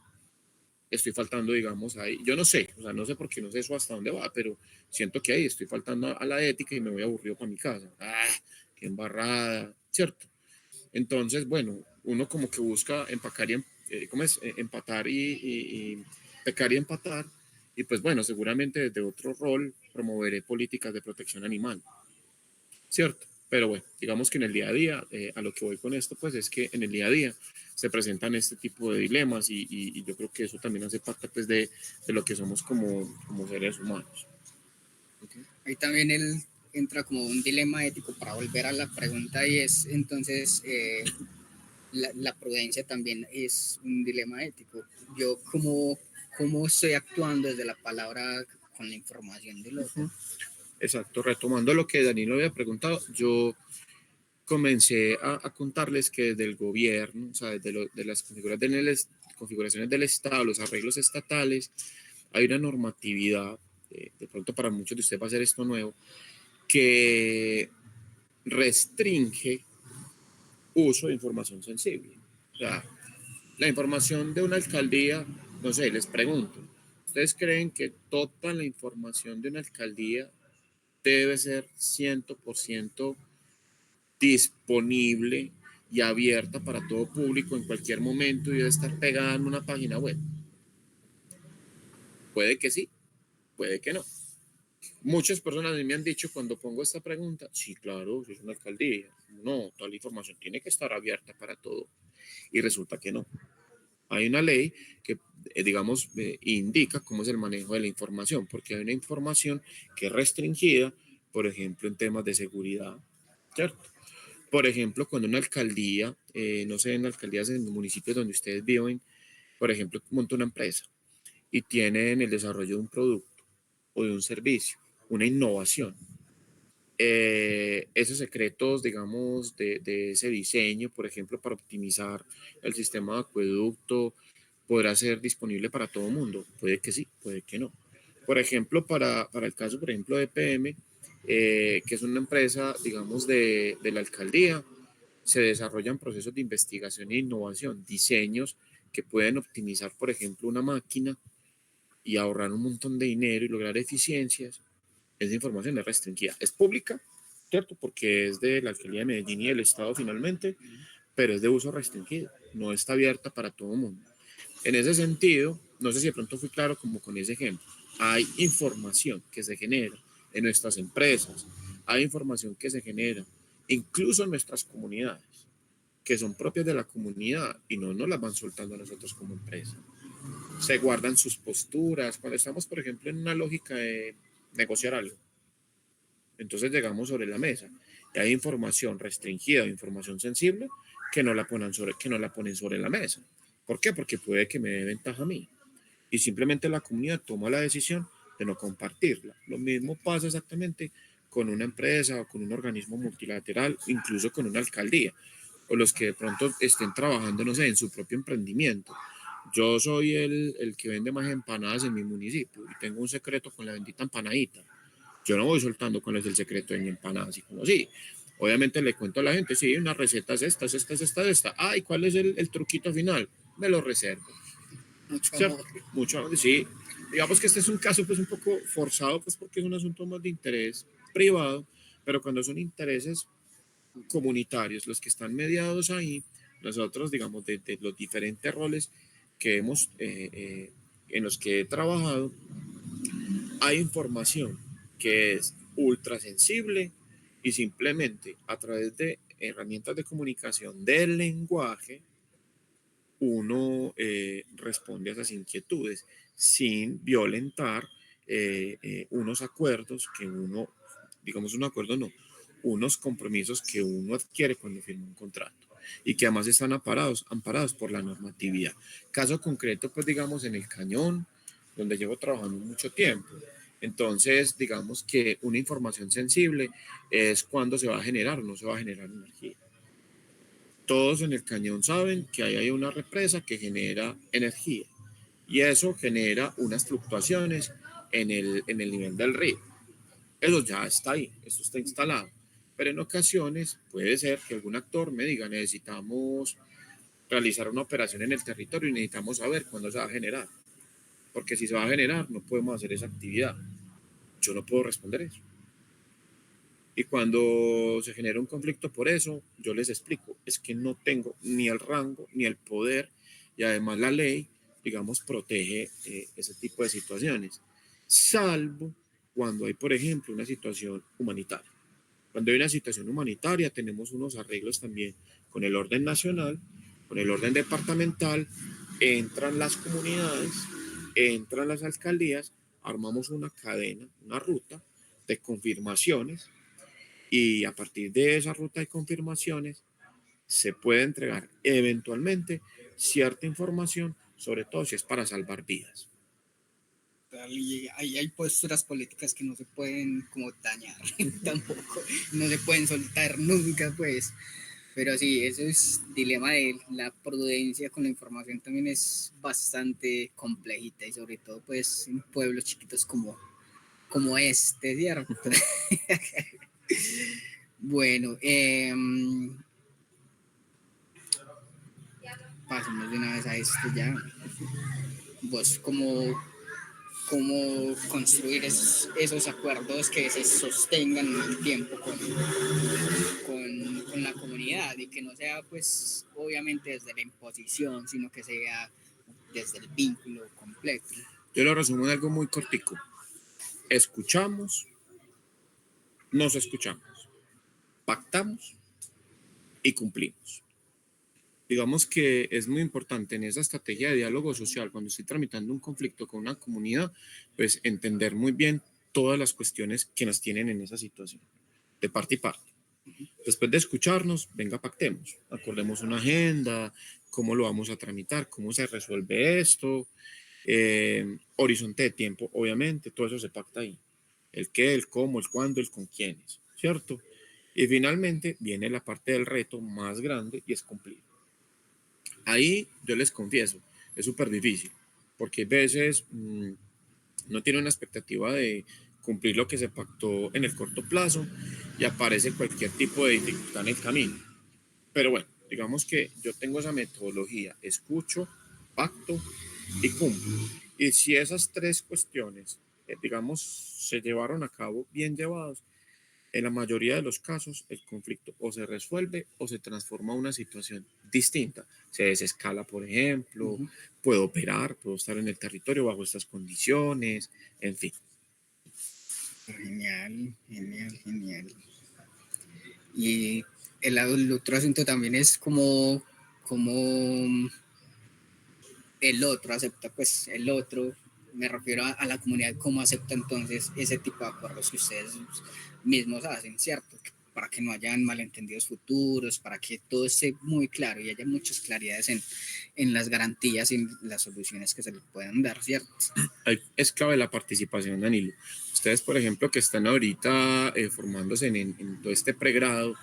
Estoy faltando, digamos, ahí. Yo no sé, o sea, no sé por qué, no sé eso hasta dónde va, pero siento que ahí estoy faltando a la ética y me voy aburrido para mi casa. Qué embarrada, ¿cierto? Entonces, bueno, uno como que busca empacar ¿cómo es? Empatar y pecar y empatar. Y pues bueno, seguramente desde otro rol promoveré políticas de protección animal. ¿Cierto? Pero bueno, digamos que en el día a día, a lo que voy con esto, pues es que en el día a día se presentan este tipo de dilemas y yo creo que eso también hace parte pues de lo que somos como seres humanos. Okay. Ahí también él entra como un dilema ético para volver a la pregunta y es entonces la prudencia también es un dilema ético. Yo cómo estoy actuando desde la palabra con la información del otro. Exacto, retomando lo que Danilo había preguntado, yo comencé a contarles que desde el gobierno, o sea, de las configuraciones del Estado, los arreglos estatales, hay una normatividad, de pronto para muchos de ustedes va a ser esto nuevo, que restringe uso de información sensible. O sea, la información de una alcaldía, no sé, les pregunto, ¿ustedes creen que toda la información de una alcaldía debe ser 100% disponible y abierta para todo público en cualquier momento y debe estar pegada en una página web? Puede que sí, puede que no. Muchas personas me han dicho cuando pongo esta pregunta, sí, claro, si es una alcaldía, no, toda la información tiene que estar abierta para todo. Y resulta que no. Hay una ley que, digamos, indica cómo es el manejo de la información, porque hay una información que es restringida, por ejemplo, en temas de seguridad, ¿cierto? Por ejemplo, cuando una alcaldía, no sé, en alcaldías en municipios donde ustedes viven, por ejemplo, monta una empresa y tienen el desarrollo de un producto o de un servicio, una innovación. esos secretos, digamos, de ese diseño, por ejemplo, para optimizar el sistema de acueducto, podrá ser disponible para todo el mundo. Puede que sí, puede que no. Por ejemplo, para el caso, por ejemplo, de EPM, que es una empresa, digamos, de la alcaldía, se desarrollan procesos de investigación e innovación, diseños que pueden optimizar, por ejemplo, una máquina y ahorrar un montón de dinero y lograr eficiencias. Esa información es restringida. Es pública, ¿cierto? Porque es de la alcaldía de Medellín y del Estado finalmente, pero es de uso restringido, no está abierta para todo el mundo. En ese sentido, no sé si de pronto fui claro como con ese ejemplo, hay información que se genera en nuestras empresas, hay información que se genera incluso en nuestras comunidades, que son propias de la comunidad y no nos las van soltando a nosotros como empresa. Se guardan sus posturas, cuando estamos, por ejemplo, en una lógica de negociar algo, entonces llegamos sobre la mesa y hay información restringida o información sensible que no la ponen sobre la mesa. ¿Por qué? Porque puede que me dé ventaja a mí. Y simplemente la comunidad toma la decisión de no compartirla. Lo mismo pasa exactamente con una empresa o con un organismo multilateral, incluso con una alcaldía, o los que de pronto estén trabajando, no sé, en su propio emprendimiento. Yo soy el que vende más empanadas en mi municipio y tengo un secreto con la bendita empanadita. Yo no voy soltando con el secreto de mi empanada, así como sí. Obviamente le cuento a la gente, sí, unas recetas esta. Ay, ¿cuál es el truquito final? Me lo reservo. Mucho ¿Cierto? amor. Mucho, sí. Digamos que este es un caso pues un poco forzado, pues porque es un asunto más de interés privado, pero cuando son intereses comunitarios los que están mediados ahí, nosotros, digamos, de los diferentes roles que hemos, en los que he trabajado, hay información que es ultra sensible y simplemente a través de herramientas de comunicación del lenguaje, uno responde a esas inquietudes sin violentar unos acuerdos que uno, digamos un acuerdo no, unos compromisos que uno adquiere cuando firma un contrato y que además están amparados por la normatividad. Caso concreto, pues digamos en el Cañón, donde llevo trabajando mucho tiempo. Entonces, digamos que una información sensible es cuando se va a generar o no se va a generar energía. Todos en el Cañón saben que ahí hay una represa que genera energía y eso genera unas fluctuaciones en el nivel del río. Eso ya está ahí, eso está instalado. Pero en ocasiones puede ser que algún actor me diga, necesitamos realizar una operación en el territorio y necesitamos saber cuándo se va a generar. Porque si se va a generar, no podemos hacer esa actividad. Yo no puedo responder eso. Y cuando se genera un conflicto por eso, yo les explico, es que no tengo ni el rango ni el poder y además la ley, digamos, protege ese tipo de situaciones, salvo cuando hay, por ejemplo, una situación humanitaria. Cuando hay una situación humanitaria, tenemos unos arreglos también con el orden nacional, con el orden departamental, entran las comunidades, entran las alcaldías, armamos una cadena, una ruta de confirmaciones y a partir de esa ruta de confirmaciones se puede entregar eventualmente cierta información, sobre todo si es para salvar vidas. Y hay posturas políticas que no se pueden como dañar tampoco, no se pueden soltar nunca, pues. Pero sí, eso es dilema de la prudencia con la información también es bastante complejita y sobre todo pues en pueblos chiquitos como este, ¿cierto? Bueno, pasemos de una vez a esto ya. Vos cómo construir esos acuerdos que se sostengan en el tiempo con la comunidad y que no sea pues obviamente desde la imposición, sino que sea desde el vínculo completo. Yo lo resumo en algo muy cortico. Escuchamos, nos escuchamos, pactamos y cumplimos. Digamos que es muy importante en esa estrategia de diálogo social, cuando estoy tramitando un conflicto con una comunidad, pues entender muy bien todas las cuestiones que nos tienen en esa situación, de parte y parte. Después de escucharnos, venga, pactemos, acordemos una agenda, cómo lo vamos a tramitar, cómo se resuelve esto, horizonte de tiempo, obviamente, todo eso se pacta ahí. El qué, el cómo, el cuándo, el con quiénes. ¿cierto? Y finalmente viene la parte del reto más grande y es cumplir. Ahí yo les confieso, es súper difícil, porque a veces no tiene una expectativa de cumplir lo que se pactó en el corto plazo y aparece cualquier tipo de dificultad en el camino. Pero bueno, digamos que yo tengo esa metodología, escucho, pacto y cumplo. Y si esas tres cuestiones, digamos, se llevaron a cabo bien llevados, en la mayoría de los casos el conflicto o se resuelve o se transforma a una situación distinta. Se desescala, por ejemplo, Ujú. puedo operar, puedo estar en el territorio bajo estas condiciones, en fin. Genial, genial, genial. Y el otro asunto también es como el otro acepta, pues el otro, me refiero a la comunidad, cómo acepta entonces ese tipo de acuerdos que ustedes mismos hacen, ¿cierto? Para que no hayan malentendidos futuros, para que todo esté muy claro y haya muchas claridades en las garantías y las soluciones que se les pueden dar, ¿cierto? Es clave la participación, Danilo. Ustedes, por ejemplo, que están ahorita formándose en todo este pregrado,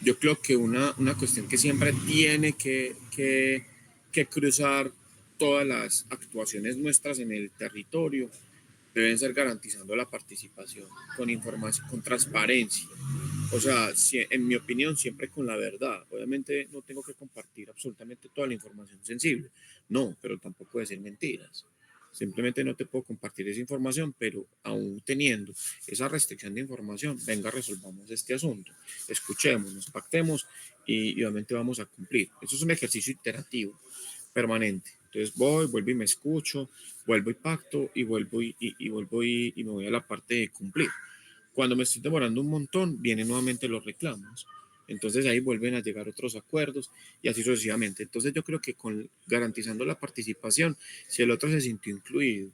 yo creo que una cuestión que siempre tiene que cruzar todas las actuaciones nuestras en el territorio deben ser garantizando la participación con información, con transparencia. O sea, si, en mi opinión, siempre con la verdad. Obviamente no tengo que compartir absolutamente toda la información sensible. No, pero tampoco decir mentiras. Simplemente no te puedo compartir esa información, pero aún teniendo esa restricción de información, venga, resolvamos este asunto, escuchemos, nos pactemos y obviamente vamos a cumplir. Eso es un ejercicio iterativo, permanente. Entonces vuelvo y me escucho, vuelvo y pacto y vuelvo y me voy a la parte de cumplir. Cuando me estoy demorando un montón, vienen nuevamente los reclamos. Entonces ahí vuelven a llegar otros acuerdos y así sucesivamente. Entonces yo creo que con garantizando la participación, si el otro se sintió incluido,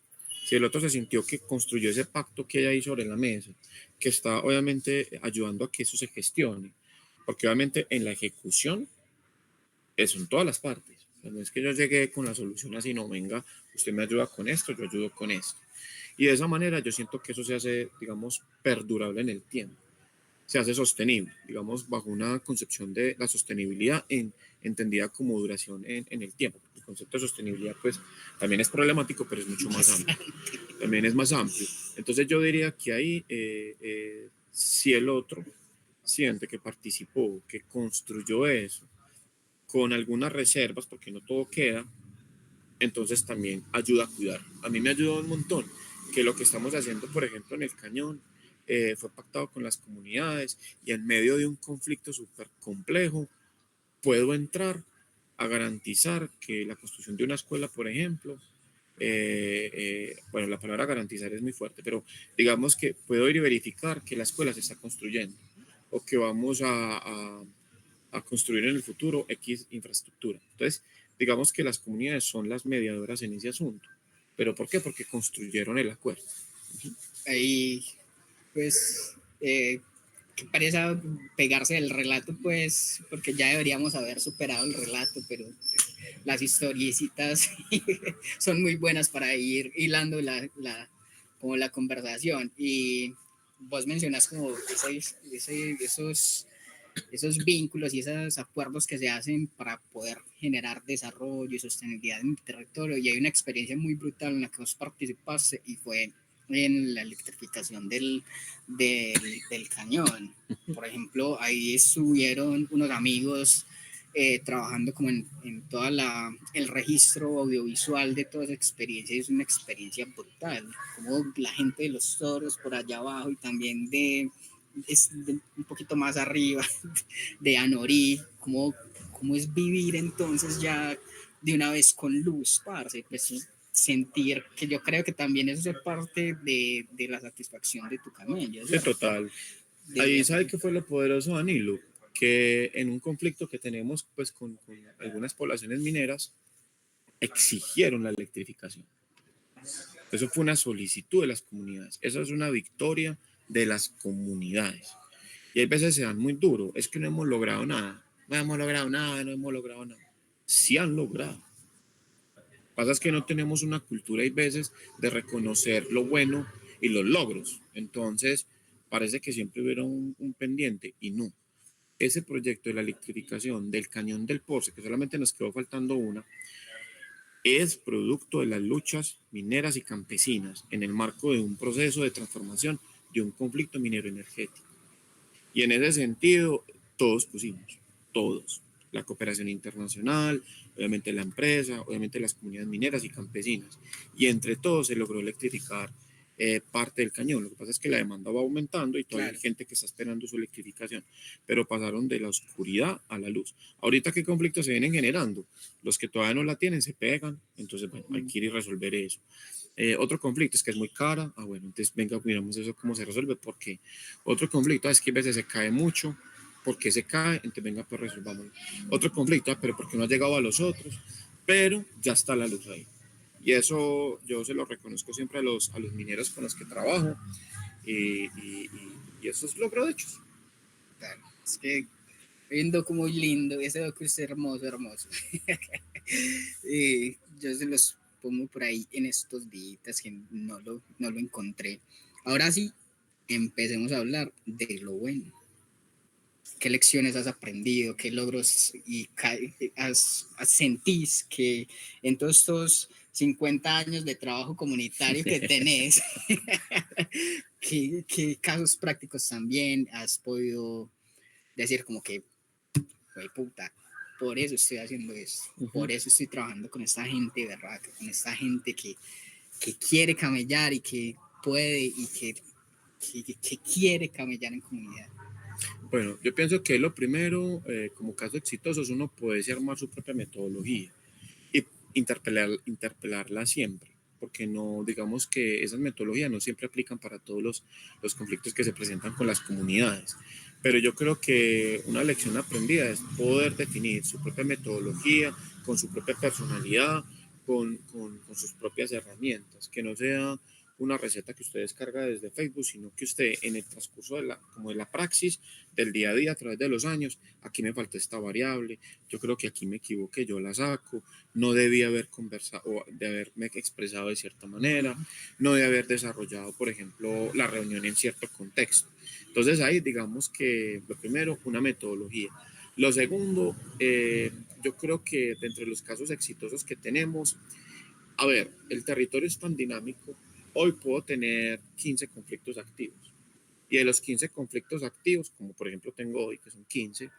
si el otro se sintió que construyó ese pacto que hay ahí sobre la mesa, que está obviamente ayudando a que eso se gestione, porque obviamente en la ejecución son todas las partes. O sea, no es que yo llegue con la solución así, no, venga, usted me ayuda con esto, yo ayudo con esto. Y de esa manera yo siento que eso se hace, digamos, perdurable en el tiempo, se hace sostenible, digamos, bajo una concepción de la sostenibilidad entendida como duración en el tiempo. El concepto de sostenibilidad, pues, también es problemático, pero es mucho más amplio. También es más amplio. Entonces yo diría que ahí, si el otro siente que participó, que construyó eso, con algunas reservas, porque no todo queda, entonces también ayuda a cuidar. A mí me ayudó un montón que lo que estamos haciendo, por ejemplo, en el cañón, fue pactado con las comunidades y en medio de un conflicto súper complejo, puedo entrar a garantizar que la construcción de una escuela, por ejemplo, bueno, la palabra garantizar es muy fuerte, pero digamos que puedo ir y verificar que la escuela se está construyendo o que vamos a construir en el futuro X infraestructura. Entonces, digamos que las comunidades son las mediadoras en ese asunto. ¿Pero por qué? Porque construyeron el acuerdo. Ahí, pues, que parece pegarse del relato, pues, porque ya deberíamos haber superado el relato, pero las historiecitas son muy buenas para ir hilando como la conversación. Y vos mencionas como esos vínculos y esos acuerdos que se hacen para poder generar desarrollo y sostenibilidad en el territorio. Y hay una experiencia muy brutal en la que vos participaste y fue en la electrificación del cañón. Por ejemplo, ahí estuvieron unos amigos trabajando como en todo el registro audiovisual de toda esa experiencia. Es una experiencia brutal, como la gente de los toros por allá abajo y también un poquito más arriba de Anorí, cómo es vivir entonces ya de una vez con luz, parce, pues sentir que yo creo que también eso es parte de la satisfacción de tu camello, Sí, ¿cierto? total. Ahí De, sabe que fue lo poderoso, Danilo, que en un conflicto que tenemos pues con algunas poblaciones mineras, exigieron la electrificación. Eso fue una solicitud de las comunidades. Esa es una victoria de las comunidades. Y hay veces se dan muy duro. Es que no hemos logrado nada. No hemos logrado nada, no hemos logrado nada. Sí han logrado. Pasa es que no tenemos una cultura, hay veces, de reconocer lo bueno y los logros. Entonces, parece que siempre hubiera un pendiente y no. Ese proyecto de la electrificación del cañón del Porce, que solamente nos quedó faltando una, es producto de las luchas mineras y campesinas en el marco de un proceso de transformación de un conflicto minero energético. Y en ese sentido, todos pusimos, todos, la cooperación internacional, obviamente la empresa, obviamente las comunidades mineras y campesinas. Y entre todos se logró electrificar parte del cañón. Lo que pasa es que la demanda va aumentando y todavía hay gente que está esperando su electrificación, pero pasaron de la oscuridad a la luz. Ahorita, ¿qué conflictos se vienen generando? Los que todavía no la tienen se pegan, entonces, bueno, hay que ir y resolver eso. Otro conflicto es que es muy cara. Bueno, entonces venga, miramos eso cómo se resuelve, porque otro conflicto es que a veces se cae mucho. ¿Por qué se cae? Entonces venga, pues resolvamos. Otro conflicto, pero porque no ha llegado a los otros, pero ya está la luz ahí. Y eso yo se lo reconozco siempre a los mineros con los que trabajo, y eso es logro de hechos. Claro, es que hay un docu muy lindo, ese docu es hermoso, hermoso. Yo se los pongo por ahí en estos días que no lo encontré. Ahora sí, empecemos a hablar de lo bueno. ¿Qué lecciones has aprendido? ¿Qué logros y sentís que en todos estos 50 años de trabajo comunitario que tenés, ¿qué casos prácticos también has podido decir como que, güey, puta, por eso estoy haciendo esto, por eso estoy trabajando con esta gente de raca, con esta gente que quiere camellar y que puede y que quiere camellar en comunidad? Bueno, yo pienso que lo primero, como caso exitosos, uno puede armar su propia metodología y interpelarla siempre, porque no, digamos que esas metodologías no siempre aplican para todos los conflictos que se presentan con las comunidades. Pero yo creo que una lección aprendida es poder definir su propia metodología, con su propia personalidad, con sus propias herramientas, que no sea una receta que usted descarga desde Facebook, sino que usted en el transcurso como de la praxis del día a día a través de los años, aquí me faltó esta variable, yo creo que aquí me equivoqué, yo la saco, no debía haber conversado o de haberme expresado de cierta manera, no de haber desarrollado, por ejemplo, la reunión en cierto contexto. Entonces ahí digamos que lo primero, una metodología. Lo segundo, yo creo que dentro de los casos exitosos que tenemos, a ver, el territorio es tan dinámico. Hoy puedo tener 15 conflictos activos. Y de los 15 conflictos activos, como por ejemplo tengo hoy, que son 15,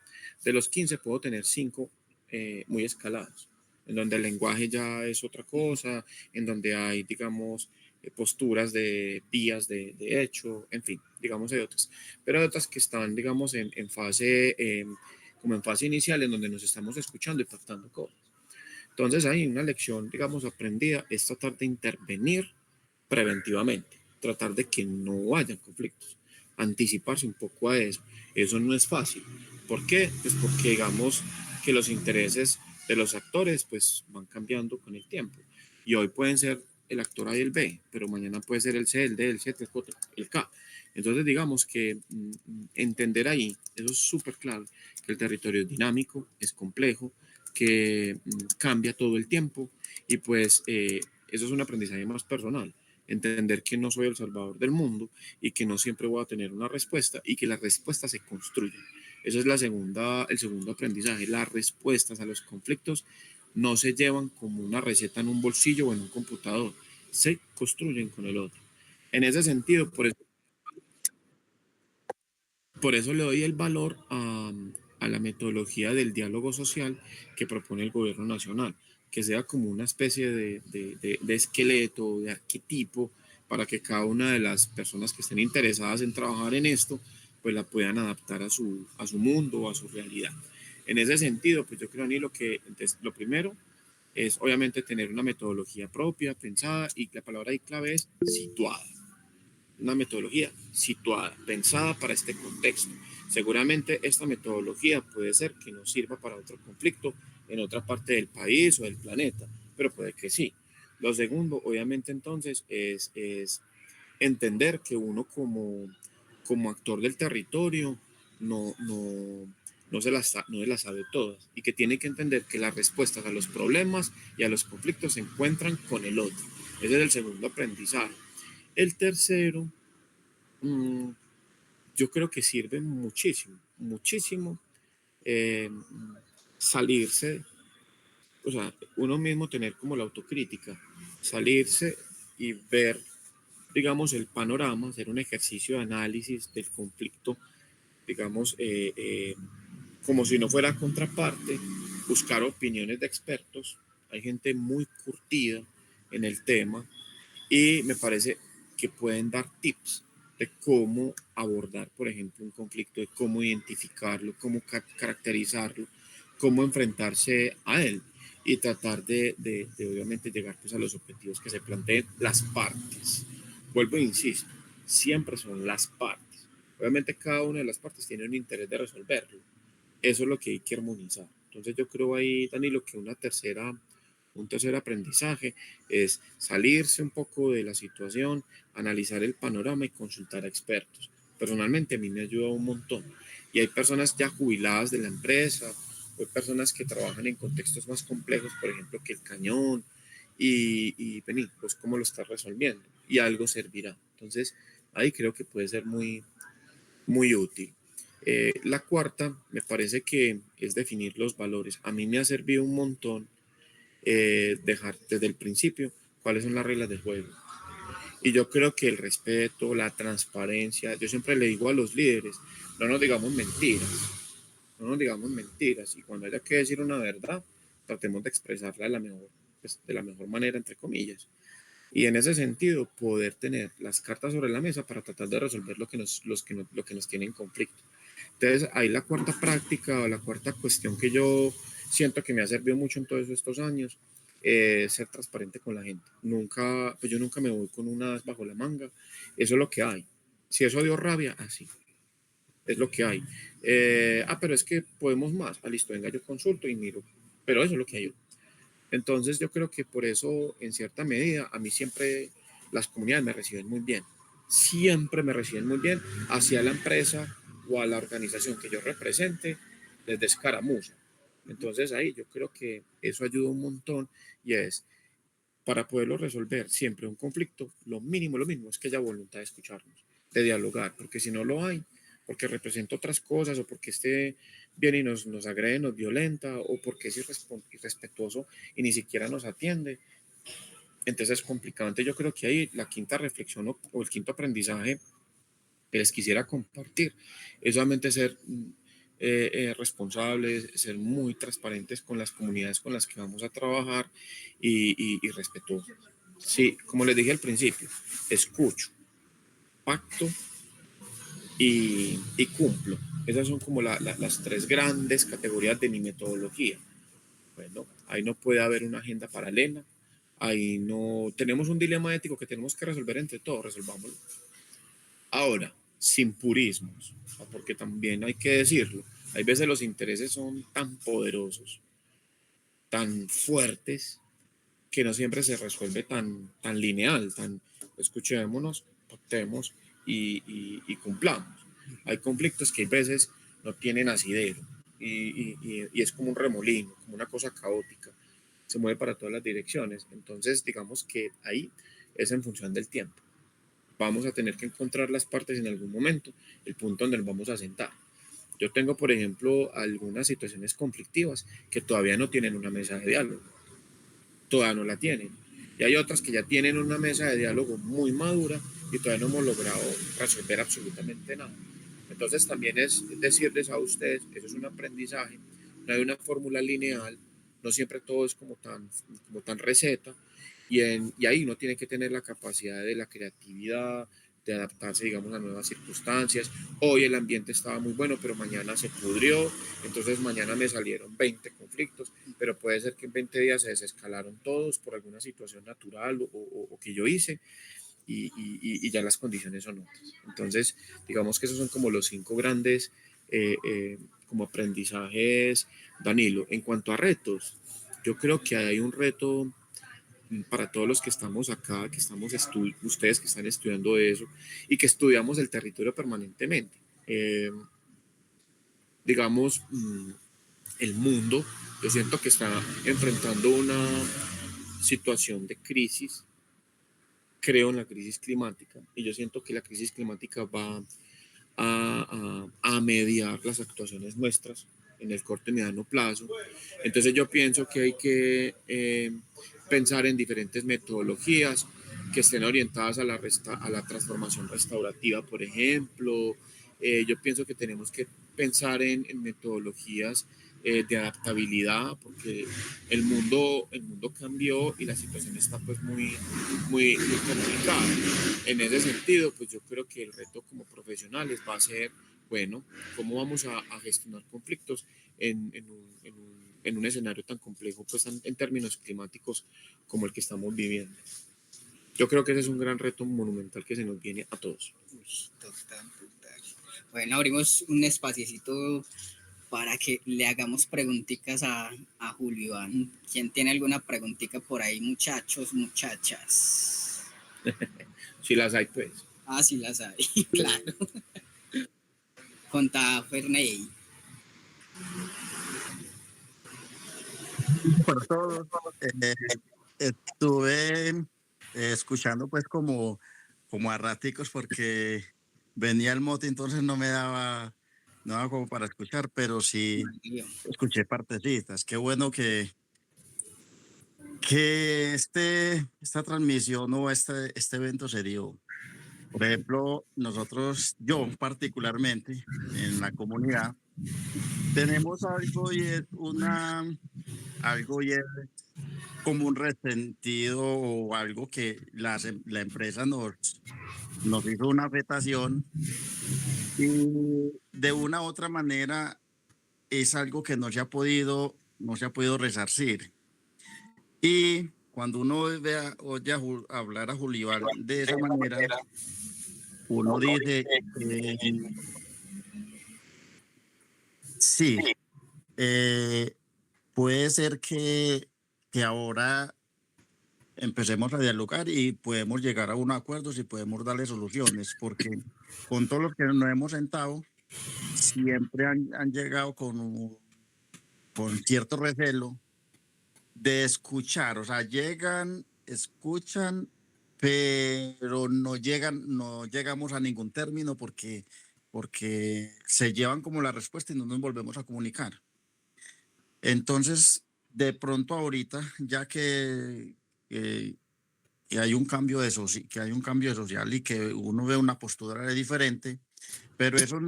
de los 15 puedo tener 5 muy escalados, en donde el lenguaje ya es otra cosa, en donde hay, digamos, posturas de vías de hecho, en fin, digamos, hay otras. Pero hay otras que están, digamos, en fase, como en fase inicial, en donde nos estamos escuchando y pactando cosas. Entonces ahí una lección, digamos, aprendida es tratar de intervenir preventivamente, tratar de que no haya conflictos, anticiparse un poco a eso. Eso no es fácil. ¿Por qué? Pues porque digamos que los intereses de los actores pues van cambiando con el tiempo. Y hoy pueden ser el actor A y el B, pero mañana puede ser el C, el D, el Z, el K. Entonces digamos que entender ahí, eso es súper clave, que el territorio es dinámico, es complejo, que cambia todo el tiempo y pues eso es un aprendizaje más personal, entender que no soy el salvador del mundo y que no siempre voy a tener una respuesta y que las respuestas se construyen. Eso es el segundo aprendizaje. Las respuestas a los conflictos no se llevan como una receta en un bolsillo o en un computador, se construyen con el otro. En ese sentido, por eso le doy el valor a la metodología del diálogo social que propone el gobierno nacional, que sea como una especie de esqueleto, de arquetipo, para que cada una de las personas que estén interesadas en trabajar en esto, pues la puedan adaptar a su mundo o a su realidad. En ese sentido, pues yo creo, Ani, entonces, lo primero es obviamente tener una metodología propia, pensada, y la palabra ahí clave es situada, una metodología situada, pensada para este contexto. Seguramente esta metodología puede ser que nos sirva para otro conflicto en otra parte del país o del planeta, pero puede que sí. Lo segundo, obviamente, entonces, es entender que uno como actor del territorio no se las sabe todas y que tiene que entender que las respuestas a los problemas y a los conflictos se encuentran con el otro. Ese es el segundo aprendizaje. El tercero, yo creo que sirve muchísimo, muchísimo eh, salirse, o sea, uno mismo tener como la autocrítica, salirse y ver, digamos, el panorama, hacer un ejercicio de análisis del conflicto, digamos, como si no fuera contraparte, buscar opiniones de expertos. Hay gente muy curtida en el tema y me parece que pueden dar tips de cómo abordar, por ejemplo, un conflicto, de cómo identificarlo, cómo caracterizarlo, cómo enfrentarse a él y tratar de obviamente llegar pues, a los objetivos que se planteen las partes. Vuelvo e insisto, siempre son las partes. Obviamente cada una de las partes tiene un interés de resolverlo. Eso es lo que hay que armonizar. Entonces yo creo ahí, Danilo, que un tercer aprendizaje es salirse un poco de la situación, analizar el panorama y consultar a expertos. Personalmente a mí me ayuda un montón. Y hay personas ya jubiladas de la empresa, o hay personas que trabajan en contextos más complejos, por ejemplo, que el cañón, y vení, pues cómo lo estás resolviendo. Y algo servirá. Entonces, ahí creo que puede ser muy, muy útil. La cuarta, me parece que es definir los valores. A mí me ha servido un montón dejar desde el principio cuáles son las reglas del juego. Y yo creo que el respeto, la transparencia, yo siempre le digo a los líderes, no nos digamos mentiras, no nos digamos mentiras. Y cuando haya que decir una verdad, tratemos de expresarla de la mejor, pues, de la mejor manera, entre comillas. Y en ese sentido, poder tener las cartas sobre la mesa para tratar de resolver lo que nos tiene en conflicto. Entonces, ahí la cuarta práctica o la cuarta cuestión que yo siento que me ha servido mucho en todos estos años es ser transparente con la gente. Nunca, pues yo nunca me voy con una bajo la manga. Eso es lo que hay. Si eso dio rabia, así. Es lo que hay. Pero es que podemos más. Listo, venga, yo consulto y miro. Pero eso es lo que hay. Entonces, yo creo que por eso, en cierta medida, a mí siempre las comunidades me reciben muy bien. Siempre me reciben muy bien hacia la empresa o a la organización que yo represente desde escaramuza. Entonces ahí yo creo que eso ayuda un montón y es para poderlo resolver siempre un conflicto, lo mínimo es que haya voluntad de escucharnos, de dialogar, porque si no lo hay, porque representa otras cosas o porque este viene y nos agrede, nos violenta o porque es irrespetuoso y ni siquiera nos atiende, entonces es complicado. Entonces yo creo que ahí la quinta reflexión o el quinto aprendizaje que les quisiera compartir es solamente ser responsables, ser muy transparentes con las comunidades con las que vamos a trabajar y respetuosos. Sí, como les dije al principio, escucho, pacto y cumplo. Esas son como las tres grandes categorías de mi metodología. Bueno, ahí no puede haber una agenda paralela, ahí no tenemos un dilema ético que tenemos que resolver entre todos, resolvámoslo. Ahora, sin purismos, porque también hay que decirlo, hay veces los intereses son tan poderosos, tan fuertes, que no siempre se resuelve tan lineal, tan escuchémonos, pactemos y cumplamos. Hay conflictos que a veces no tienen asidero y es como un remolino, como una cosa caótica, se mueve para todas las direcciones. Entonces, digamos que ahí es en función del tiempo. Vamos a tener que encontrar las partes en algún momento, el punto donde nos vamos a sentar. Yo tengo, por ejemplo, algunas situaciones conflictivas que todavía no tienen una mesa de diálogo, todavía no la tienen. Y hay otras que ya tienen una mesa de diálogo muy madura y todavía no hemos logrado resolver absolutamente nada. Entonces también es decirles a ustedes, eso es un aprendizaje, no hay una fórmula lineal, no siempre todo es como tan receta, y ahí uno tiene que tener la capacidad de la creatividad, de adaptarse, digamos, a nuevas circunstancias. Hoy el ambiente estaba muy bueno, pero mañana se pudrió, entonces mañana me salieron 20 conflictos, pero puede ser que en 20 días se desescalaron todos por alguna situación natural o que yo hice, y ya las condiciones son otras. Entonces, digamos que esos son como los 5 grandes como aprendizajes, Danilo. En cuanto a retos, yo creo que hay un reto para todos los que estamos acá, que estamos ustedes que están estudiando eso y que estudiamos el territorio permanentemente. Digamos, el mundo, yo siento que está enfrentando una situación de crisis, creo en la crisis climática, y yo siento que la crisis climática va a mediar las actuaciones nuestras en el corto y mediano plazo. Entonces yo pienso que hay que pensar en diferentes metodologías que estén orientadas a la transformación restaurativa, por ejemplo. Yo pienso que tenemos que pensar en metodologías de adaptabilidad, porque el mundo cambió y la situación está pues muy complicada. En ese sentido, pues yo creo que el reto como profesionales va a ser, bueno, cómo vamos a gestionar conflictos en un escenario tan complejo, pues en términos climáticos como el que estamos viviendo. Yo creo que ese es un gran reto monumental que se nos viene a todos. Uy, total, total. Bueno, abrimos un espaciecito para que le hagamos preguntitas a Julio Iván. ¿Quién tiene alguna preguntita por ahí, muchachos, muchachas? Si las hay, pues. Ah, sí las hay, claro. Conta Ferney. Para todos, estuve escuchando pues como a raticos porque venía el mote, entonces no daba como para escuchar, pero sí escuché partecitas. Qué bueno que esta transmisión o este evento se dio. Por ejemplo, nosotros, yo particularmente, en la comunidad, tenemos algo y es como un resentido o algo que la empresa nos hizo una afectación y de una u otra manera es algo que no se ha podido resarcir. Y cuando uno oye hablar a Julián de esa manera, uno dice, eh, sí, eh, puede ser que ahora empecemos a dialogar y podemos llegar a unos acuerdos y podemos darle soluciones, porque con todos los que nos hemos sentado, siempre han llegado con cierto recelo de escuchar, o sea, llegan, escuchan, pero no llegamos a ningún término porque se llevan como la respuesta y no nos volvemos a comunicar. Entonces, de pronto ahorita, ya que que hay un cambio que hay un cambio de social y que uno ve una postura diferente, pero eso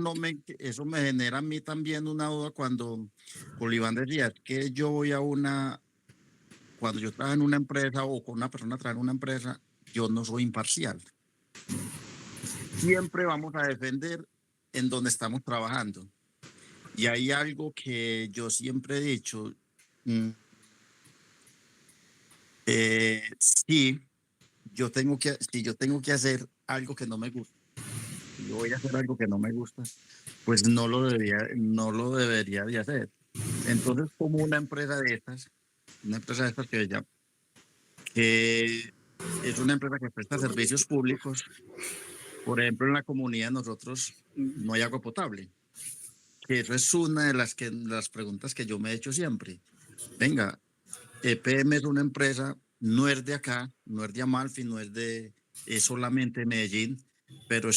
eso me genera a mí también una duda cuando Oliván decía que cuando yo trabajo en una empresa o con una persona trabaja en una empresa, yo no soy imparcial. Siempre vamos a defender en donde estamos trabajando. Y hay algo que yo siempre he dicho, mm, sí, si yo tengo que hacer algo que no me gusta, yo voy a hacer algo que no me gusta, pues no lo debería de hacer. Entonces, como una empresa de estas que es una empresa que presta servicios públicos, por ejemplo, en la comunidad nosotros no hay agua potable, que eso es una de las preguntas que yo me he hecho siempre. Venga, EPM es una empresa, no es de acá, no es de Amalfi, es solamente de Medellín, pero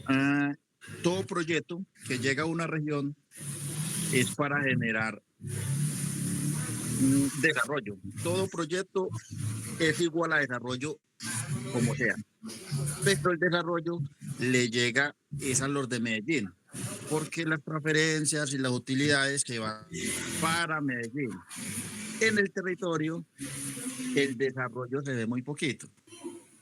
ah, todo proyecto que llega a una región es para generar desarrollo. Todo proyecto es igual a desarrollo como sea, pero el desarrollo le llega es a los de Medellín, porque las preferencias y las utilidades se van para Medellín. En el territorio, el desarrollo se ve muy poquito.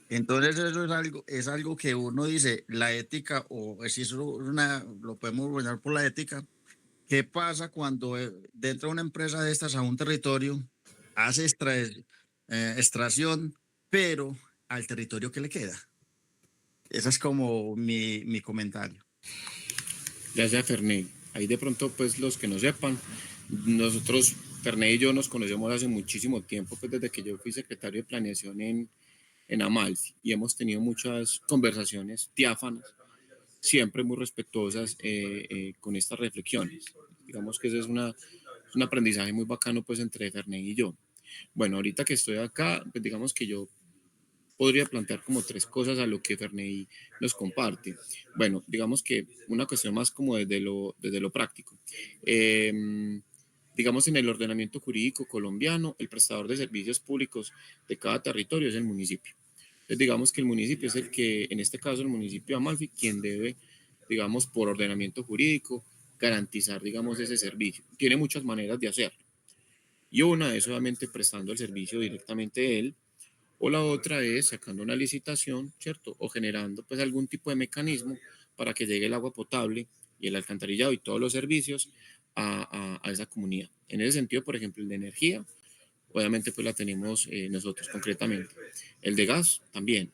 Entonces eso es algo que uno dice, la ética, o si eso lo podemos poner por la ética. ¿Qué pasa cuando dentro de una empresa de estas a un territorio hace extracción, pero al territorio que le queda? Ese es como mi comentario. Ya sea Ferney. Ahí de pronto, pues los que no sepan, nosotros, Ferney y yo nos conocemos hace muchísimo tiempo, pues desde que yo fui secretario de planeación en Amalfi y hemos tenido muchas conversaciones diáfanas, siempre muy respetuosas con estas reflexiones. Digamos que ese es un aprendizaje muy bacano pues entre Ferney y yo. Bueno, ahorita que estoy acá, pues digamos que yo podría plantear como tres cosas a lo que Ferney nos comparte. Bueno, digamos que una cuestión más como desde lo práctico. Digamos, en el ordenamiento jurídico colombiano, el prestador de servicios públicos de cada territorio es el municipio. Entonces, digamos que el municipio es el que, en este caso, el municipio de Amalfi, quien debe, digamos, por ordenamiento jurídico, garantizar, digamos, ese servicio. Tiene muchas maneras de hacerlo. Y una es obviamente prestando el servicio directamente él, o la otra es sacando una licitación, ¿cierto? O generando pues algún tipo de mecanismo para que llegue el agua potable y el alcantarillado y todos los servicios a esa comunidad. En ese sentido, por ejemplo, el de energía, obviamente pues la tenemos nosotros concretamente. El de gas también.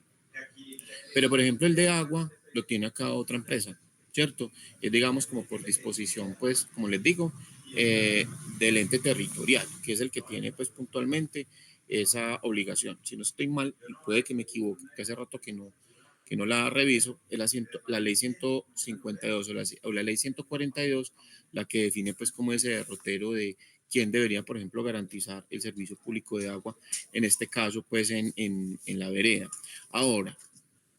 Pero por ejemplo el de agua lo tiene acá otra empresa, ¿cierto? Es digamos como por disposición, pues como les digo, del ente territorial, que es el que tiene pues puntualmente esa obligación. Si no estoy mal, y puede que me equivoque, que hace rato que no la reviso, es la ley 152 o la ley 142 la que define pues como ese derrotero de quién debería, por ejemplo, garantizar el servicio público de agua, en este caso pues en la vereda. Ahora,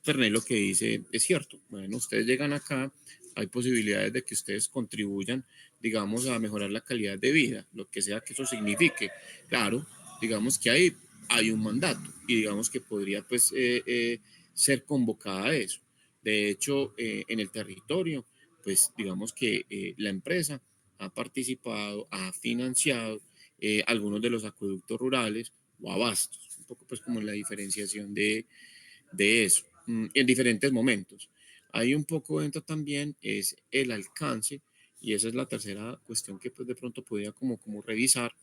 Ferney lo que dice es cierto. Bueno, ustedes llegan acá, hay posibilidades de que ustedes contribuyan, digamos, a mejorar la calidad de vida, lo que sea que eso signifique. Claro, digamos que hay un mandato y digamos que podría pues ser convocada a eso. De hecho, en el territorio, pues digamos que la empresa ha participado, ha financiado algunos de los acueductos rurales o abastos, un poco pues como la diferenciación de eso en diferentes momentos. Hay un poco dentro también es el alcance y esa es la tercera cuestión que pues de pronto podría como revisar.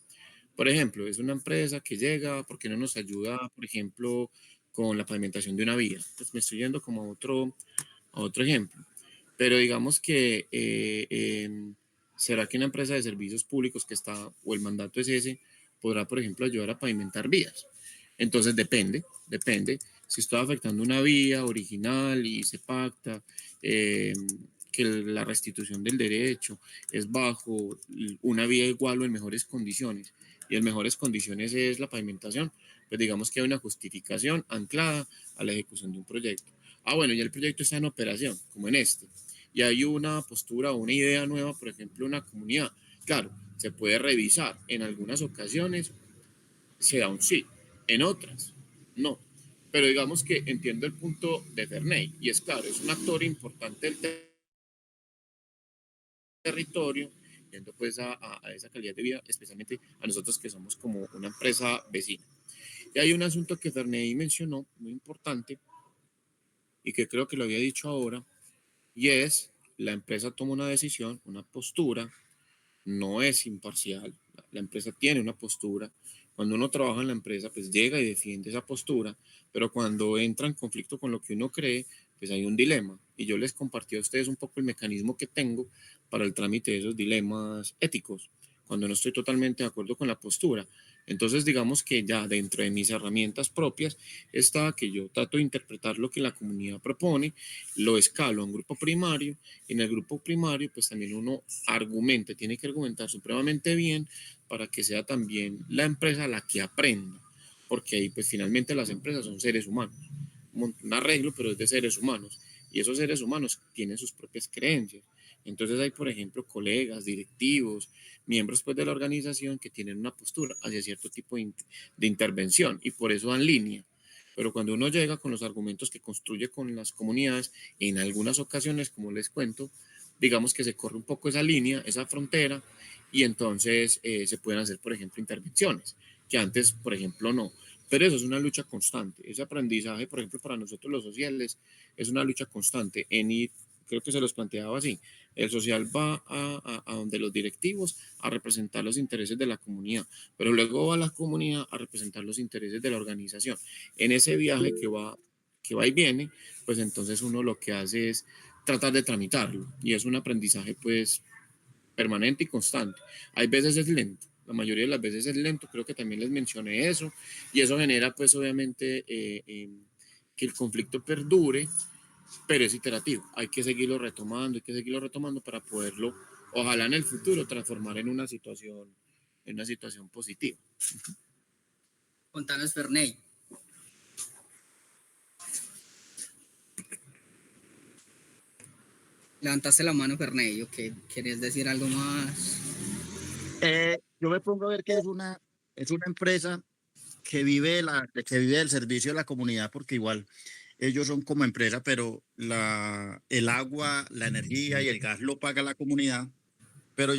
Por ejemplo, es una empresa que llega, ¿por qué no nos ayuda, por ejemplo, con la pavimentación de una vía? Pues me estoy yendo como a otro ejemplo. Pero digamos que será que una empresa de servicios públicos que está, o el mandato es ese, podrá, por ejemplo, ayudar a pavimentar vías. Entonces depende. Si está afectando una vía original y se pacta que la restitución del derecho es bajo una vía igual o en mejores condiciones, y en mejores condiciones es la pavimentación, pues digamos que hay una justificación anclada a la ejecución de un proyecto. Ah, bueno, ya el proyecto está en operación, como en este, y hay una postura o una idea nueva, por ejemplo, una comunidad. Claro, se puede revisar. En algunas ocasiones se da un sí, en otras no. Pero digamos que entiendo el punto de Ferney, y es claro, es un actor importante del territorio, yendo pues a esa calidad de vida, especialmente a nosotros que somos como una empresa vecina. Y hay un asunto que Ferney mencionó, muy importante, y que creo que lo había dicho ahora, y es, la empresa toma una decisión, una postura, no es imparcial, la empresa tiene una postura. Cuando uno trabaja en la empresa, pues llega y defiende esa postura, pero cuando entra en conflicto con lo que uno cree, pues hay un dilema. Y yo les compartí a ustedes un poco el mecanismo que tengo para el trámite de esos dilemas éticos, cuando no estoy totalmente de acuerdo con la postura. Entonces, digamos que ya dentro de mis herramientas propias está que yo trato de interpretar lo que la comunidad propone, lo escalo a un grupo primario, y en el grupo primario, pues también uno argumenta, tiene que argumentar supremamente bien para que sea también la empresa la que aprenda, porque ahí pues finalmente las empresas son seres humanos, un arreglo, pero es de seres humanos, y esos seres humanos tienen sus propias creencias. Entonces hay, por ejemplo, colegas, directivos, miembros pues, de la organización que tienen una postura hacia cierto tipo de intervención y por eso dan línea. Pero cuando uno llega con los argumentos que construye con las comunidades, en algunas ocasiones, como les cuento, digamos que se corre un poco esa línea, esa frontera, y entonces se pueden hacer, por ejemplo, intervenciones, que antes, por ejemplo, no. Pero eso es una lucha constante. Ese aprendizaje, por ejemplo, para nosotros los sociales, es una lucha constante en ir, creo que se los planteaba así, el social va a donde los directivos a representar los intereses de la comunidad, pero luego va a la comunidad a representar los intereses de la organización. En ese viaje que va y viene, pues entonces uno lo que hace es tratar de tramitarlo y es un aprendizaje pues permanente y constante. Hay veces es lento, la mayoría de las veces es lento, creo que también les mencioné eso, y eso genera pues obviamente que el conflicto perdure, pero es iterativo, hay que seguirlo retomando para poderlo, ojalá en el futuro, transformar en una situación positiva. Contanos, Ferney. Levantaste la mano, Ferney, ¿o qué? ¿Quieres decir algo más? Yo me pongo a ver que es una empresa que vive, que vive del servicio de la comunidad, porque igual ellos son como empresa, pero el agua, la energía y el gas lo paga la comunidad. Pero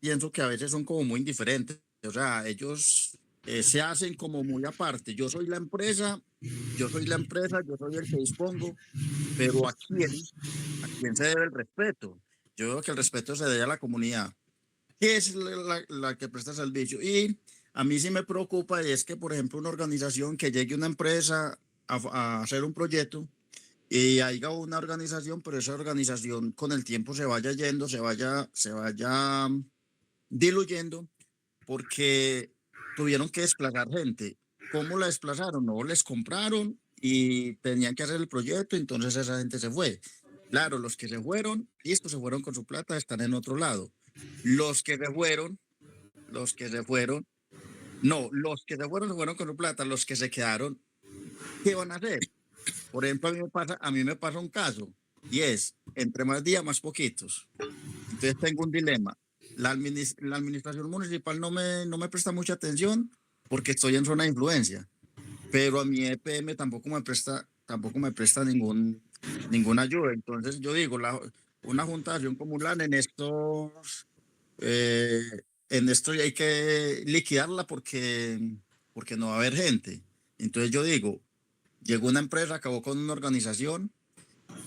pienso que a veces son como muy indiferentes. O sea, ellos se hacen como muy aparte. Yo soy el que dispongo, pero a quién se debe el respeto? Yo creo que el respeto se debe a la comunidad, que es la que presta servicio. Y a mí sí me preocupa y es que, por ejemplo, una organización que llegue una empresa a hacer un proyecto y haya una organización, pero esa organización con el tiempo se vaya yendo, se vaya diluyendo porque tuvieron que desplazar gente. ¿Cómo la desplazaron? No, les compraron y tenían que hacer el proyecto, entonces esa gente se fue. Claro, los que se fueron, listo, se fueron con su plata, están en otro lado. Los que se fueron, los que se fueron, no, los que se fueron con su plata, los que se quedaron, ¿qué van a hacer? Por ejemplo, a mí me pasa un caso y es, entre más días, más poquitos. Entonces tengo un dilema. La administración municipal no me presta mucha atención porque estoy en zona de influencia, pero a mi EPM tampoco me presta ninguna ayuda. Entonces yo digo, una junta de acción comunal eh, en esto ya hay que liquidarla porque no va a haber gente. Entonces yo digo, llegó una empresa, acabó con una organización.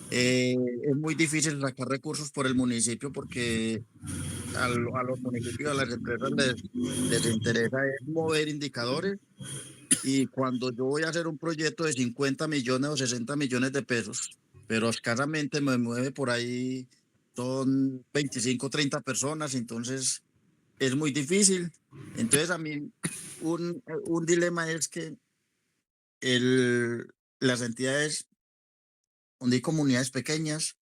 Es muy difícil sacar recursos por el municipio porque a los municipios, a las empresas les interesa es mover indicadores y cuando yo voy a hacer un proyecto de 50 millones o 60 millones de pesos, pero escasamente me mueve por ahí, son 25 30 personas, entonces es muy difícil. Entonces a mí un dilema es que las entidades donde hay comunidades pequeñas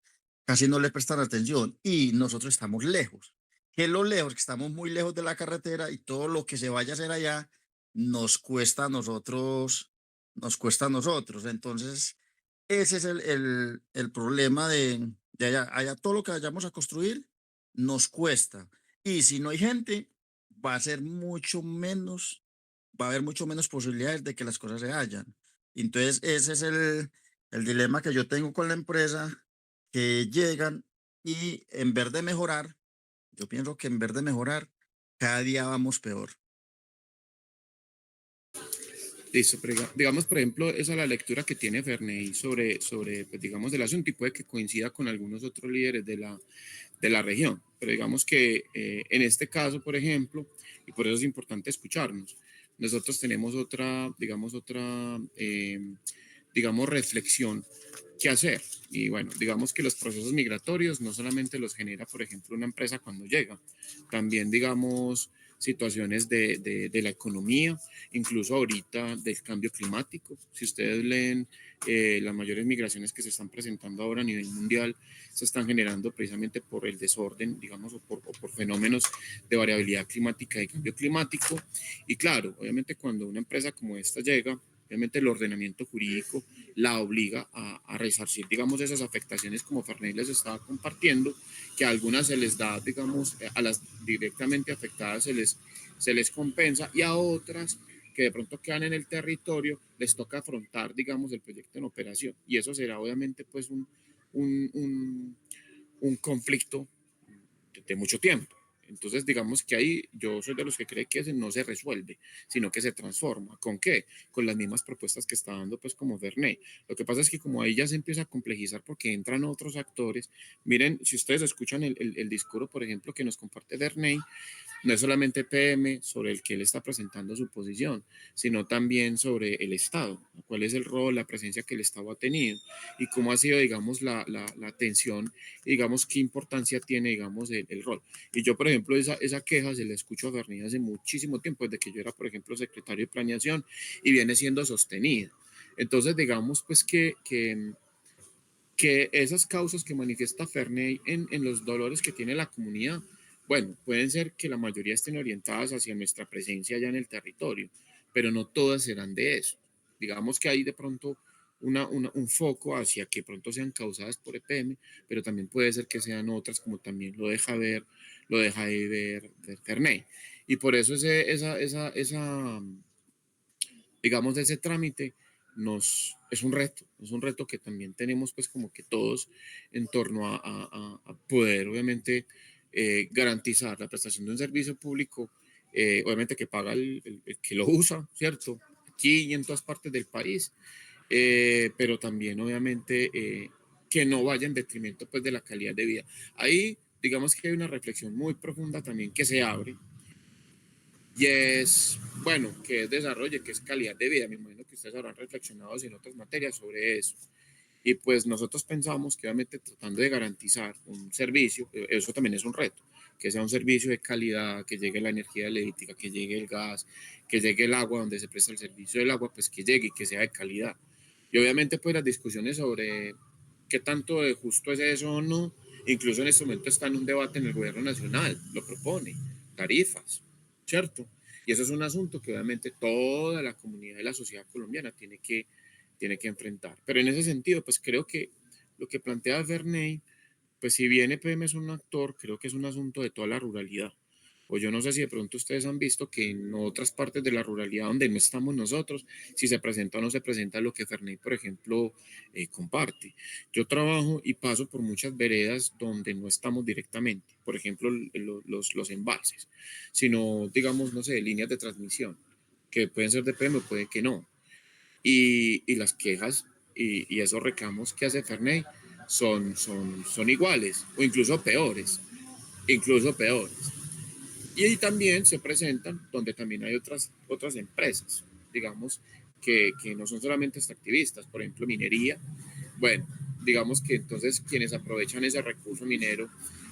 casi no le prestan atención y nosotros estamos lejos. ¿Qué es lo lejos? Que estamos muy lejos de la carretera y todo lo que se vaya a hacer allá nos cuesta a nosotros, nos cuesta a nosotros. Entonces, ese es el problema de allá. Allá todo lo que vayamos a construir nos cuesta. Y si no hay gente, va a ser mucho menos, va a haber mucho menos posibilidades de que las cosas se hayan. Entonces, ese es el dilema que yo tengo con la empresa, que llegan y en vez de mejorar, yo pienso que en vez de mejorar, cada día vamos peor. Listo, pero digamos, por ejemplo, esa es la lectura que tiene Ferney sobre pues, digamos, el asunto y puede que coincida con algunos otros líderes de la región. Pero digamos que en este caso, por ejemplo, y por eso es importante escucharnos, nosotros tenemos digamos, reflexión que hacer. Y bueno, digamos que los procesos migratorios no solamente los genera, por ejemplo, una empresa cuando llega, también, digamos, situaciones de la economía, incluso ahorita del cambio climático. Si ustedes leen las mayores migraciones que se están presentando ahora a nivel mundial, se están generando precisamente por el desorden, digamos, o por fenómenos de variabilidad climática y cambio climático. Y claro, obviamente cuando una empresa como esta llega, obviamente el ordenamiento jurídico la obliga a resarcir, digamos, esas afectaciones como Ferney les estaba compartiendo, que a algunas se les da, digamos, a las directamente afectadas se les compensa y a otras que de pronto quedan en el territorio les toca afrontar, digamos, el proyecto en operación. Y eso será obviamente pues un, un, un conflicto de mucho tiempo. Entonces, digamos que ahí yo soy de los que cree que ese no se resuelve, sino que se transforma. ¿Con qué? Con las mismas propuestas que está dando, pues, como Verney. Lo que pasa es que como ahí ya se empieza a complejizar porque entran otros actores. Miren, si ustedes escuchan el discurso, por ejemplo, que nos comparte Verney, no es solamente PM sobre el que él está presentando su posición, sino también sobre el Estado, cuál es el rol, la presencia que el Estado ha tenido y cómo ha sido, digamos, la atención, digamos, qué importancia tiene, digamos, el rol. Y yo, por ejemplo, esa queja se la escucho a Bernie hace muchísimo tiempo, desde que yo era, por ejemplo, secretario de planeación y viene siendo sostenida. Entonces, digamos, pues que esas causas que manifiesta Ferney en los dolores que tiene la comunidad, bueno, pueden ser que la mayoría estén orientadas hacia nuestra presencia allá en el territorio, pero no todas serán de eso. Digamos que hay de pronto un foco hacia que pronto sean causadas por EPM, pero también puede ser que sean otras, como también lo deja de ver Ferney. Y por eso digamos, ese trámite es un reto que también tenemos pues como que todos en torno a poder obviamente garantizar la prestación de un servicio público, obviamente que paga el que lo usa, ¿cierto? Aquí y en todas partes del país, pero también obviamente que no vaya en detrimento pues de la calidad de vida. Ahí digamos que hay una reflexión muy profunda también que se abre y es, bueno, que es desarrollo, que es calidad de vida. Me imagino que ustedes habrán reflexionado en otras materias sobre eso. Y pues nosotros pensamos que obviamente tratando de garantizar un servicio, eso también es un reto, que sea un servicio de calidad, que llegue la energía eléctrica, que llegue el gas, que llegue el agua donde se presta el servicio del agua, pues que llegue y que sea de calidad. Y obviamente pues las discusiones sobre qué tanto de justo es eso o no, incluso en este momento está en un debate en el gobierno nacional, lo propone, tarifas, ¿cierto? Y eso es un asunto que obviamente toda la comunidad de la sociedad colombiana tiene que enfrentar. Pero en ese sentido, pues creo que lo que plantea Verney, pues si bien EPM es un actor, creo que es un asunto de toda la ruralidad. O yo no sé si de pronto ustedes han visto que en otras partes de la ruralidad donde no estamos nosotros, si se presenta o no se presenta lo que Ferney, por ejemplo, comparte. Yo trabajo y paso por muchas veredas donde no estamos directamente, por ejemplo, los embalses, sino, digamos, no sé, líneas de transmisión, que pueden ser de PM o puede que no. Y las quejas y esos reclamos que hace Ferney son iguales o incluso peores, incluso peores. Y también se presentan donde también hay otras empresas, digamos, que no son solamente extractivistas, por ejemplo, minería. Bueno, digamos que entonces quienes aprovechan ese recurso minero,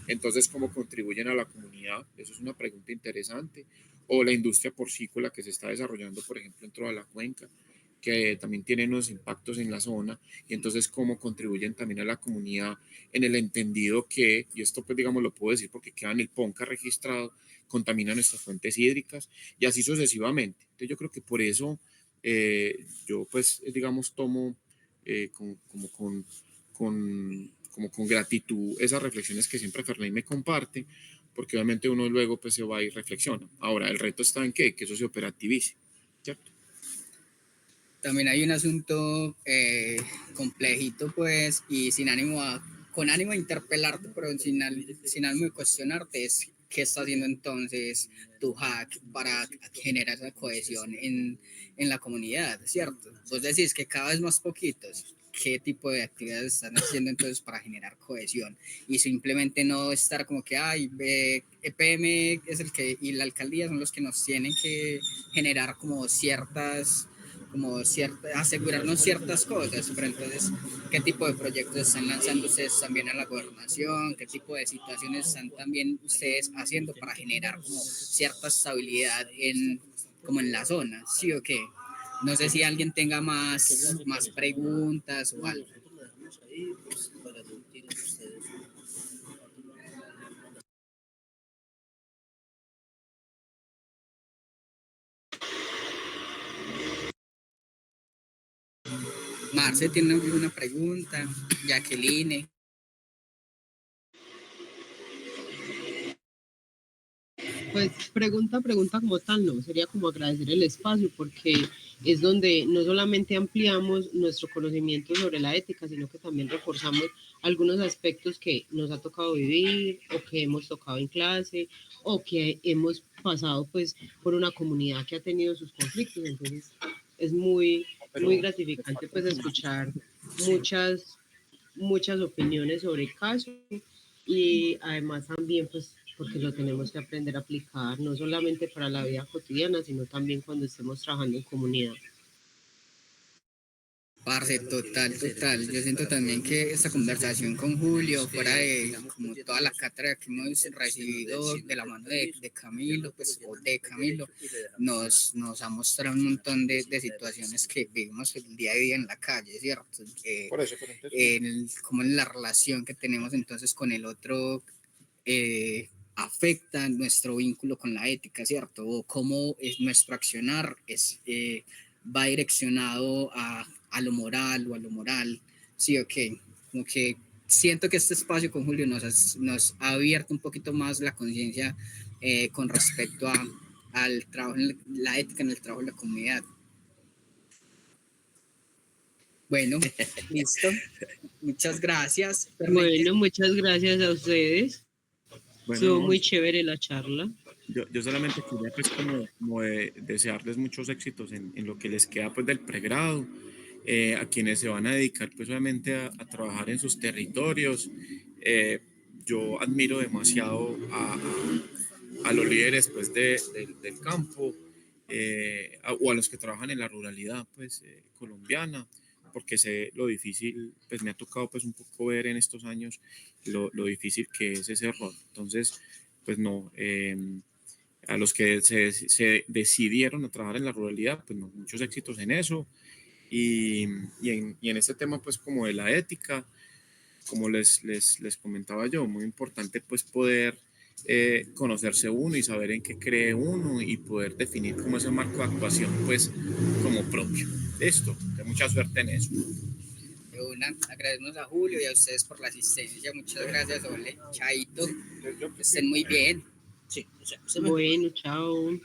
entonces cómo contribuyen a la comunidad, eso es una pregunta interesante. O la industria porcícola que se está desarrollando, por ejemplo, dentro de la cuenca, que también tiene unos impactos en la zona, y entonces cómo contribuyen también a la comunidad en el entendido que, y esto pues digamos lo puedo decir porque queda en el PONCA registrado, contaminan nuestras fuentes hídricas y así sucesivamente. Entonces yo creo que por eso yo pues digamos tomo como con gratitud esas reflexiones que siempre Ferney me comparte, porque obviamente uno luego pues se va y reflexiona. Ahora, el reto está en qué, que eso se operativice, ¿cierto? También hay un asunto complejito, pues, y con ánimo de interpelarte, pero sin ánimo de cuestionarte, es qué está haciendo entonces tu hack para generar esa cohesión en la comunidad, ¿cierto? Vos decís que cada vez más poquitos. ¿Qué tipo de actividades están haciendo entonces para generar cohesión? Y simplemente no estar como que, ay, EPM es el que, y la alcaldía son los que nos tienen que generar asegurarnos ciertas cosas, pero entonces, ¿qué tipo de proyectos están lanzando ustedes también a la gobernación? ¿Qué tipo de situaciones están también ustedes haciendo para generar como cierta estabilidad como en la zona? ¿Sí o qué? No sé si alguien tenga más preguntas o algo. Marce tiene una pregunta, Jacqueline. Pues pregunta como tal, no, sería como agradecer el espacio porque es donde no solamente ampliamos nuestro conocimiento sobre la ética, sino que también reforzamos algunos aspectos que nos ha tocado vivir o que hemos tocado en clase o que hemos pasado pues por una comunidad que ha tenido sus conflictos. Entonces es muy gratificante pues escuchar muchas opiniones sobre el caso y además también pues porque lo tenemos que aprender a aplicar no solamente para la vida cotidiana, sino también cuando estemos trabajando en comunidad. Parce, total. Yo siento también que esta conversación con Julio, fuera de como toda la cátedra que hemos recibido de la mano de Camilo, pues, o de Camilo, nos ha mostrado un montón de situaciones que vivimos el día a día en la calle, ¿cierto? Como en la relación que tenemos entonces con el otro afecta nuestro vínculo con la ética, ¿cierto? O cómo es nuestro accionar va direccionado a a lo moral o a lo moral. Sí, ok, como que siento que este espacio con Julio nos ha abierto un poquito más la conciencia con respecto al trabajo, la ética en el trabajo de la comunidad. Bueno, listo. Muchas gracias. Bueno, muchas gracias a ustedes. Bueno, Estuvo no, muy chévere la charla. yo solamente quería pues como desearles muchos éxitos en lo que les queda pues del pregrado, a quienes se van a dedicar pues obviamente a trabajar en sus territorios. Yo admiro demasiado a los líderes pues del campo, o a los que trabajan en la ruralidad pues colombiana, porque sé lo difícil, pues me ha tocado pues un poco ver en estos años lo difícil que es ese rol. Entonces, pues no, a los que se decidieron a trabajar en la ruralidad, pues no, muchos éxitos en eso. Y en este tema pues como de la ética, como les comentaba yo, muy importante pues poder conocerse uno y saber en qué cree uno y poder definir como ese marco de actuación pues como propio. Listo, de mucha suerte en eso. De una, agradecemos a Julio y a ustedes por la asistencia. Muchas gracias, Ole. Chaito. Que estén muy bien. Bueno, chao.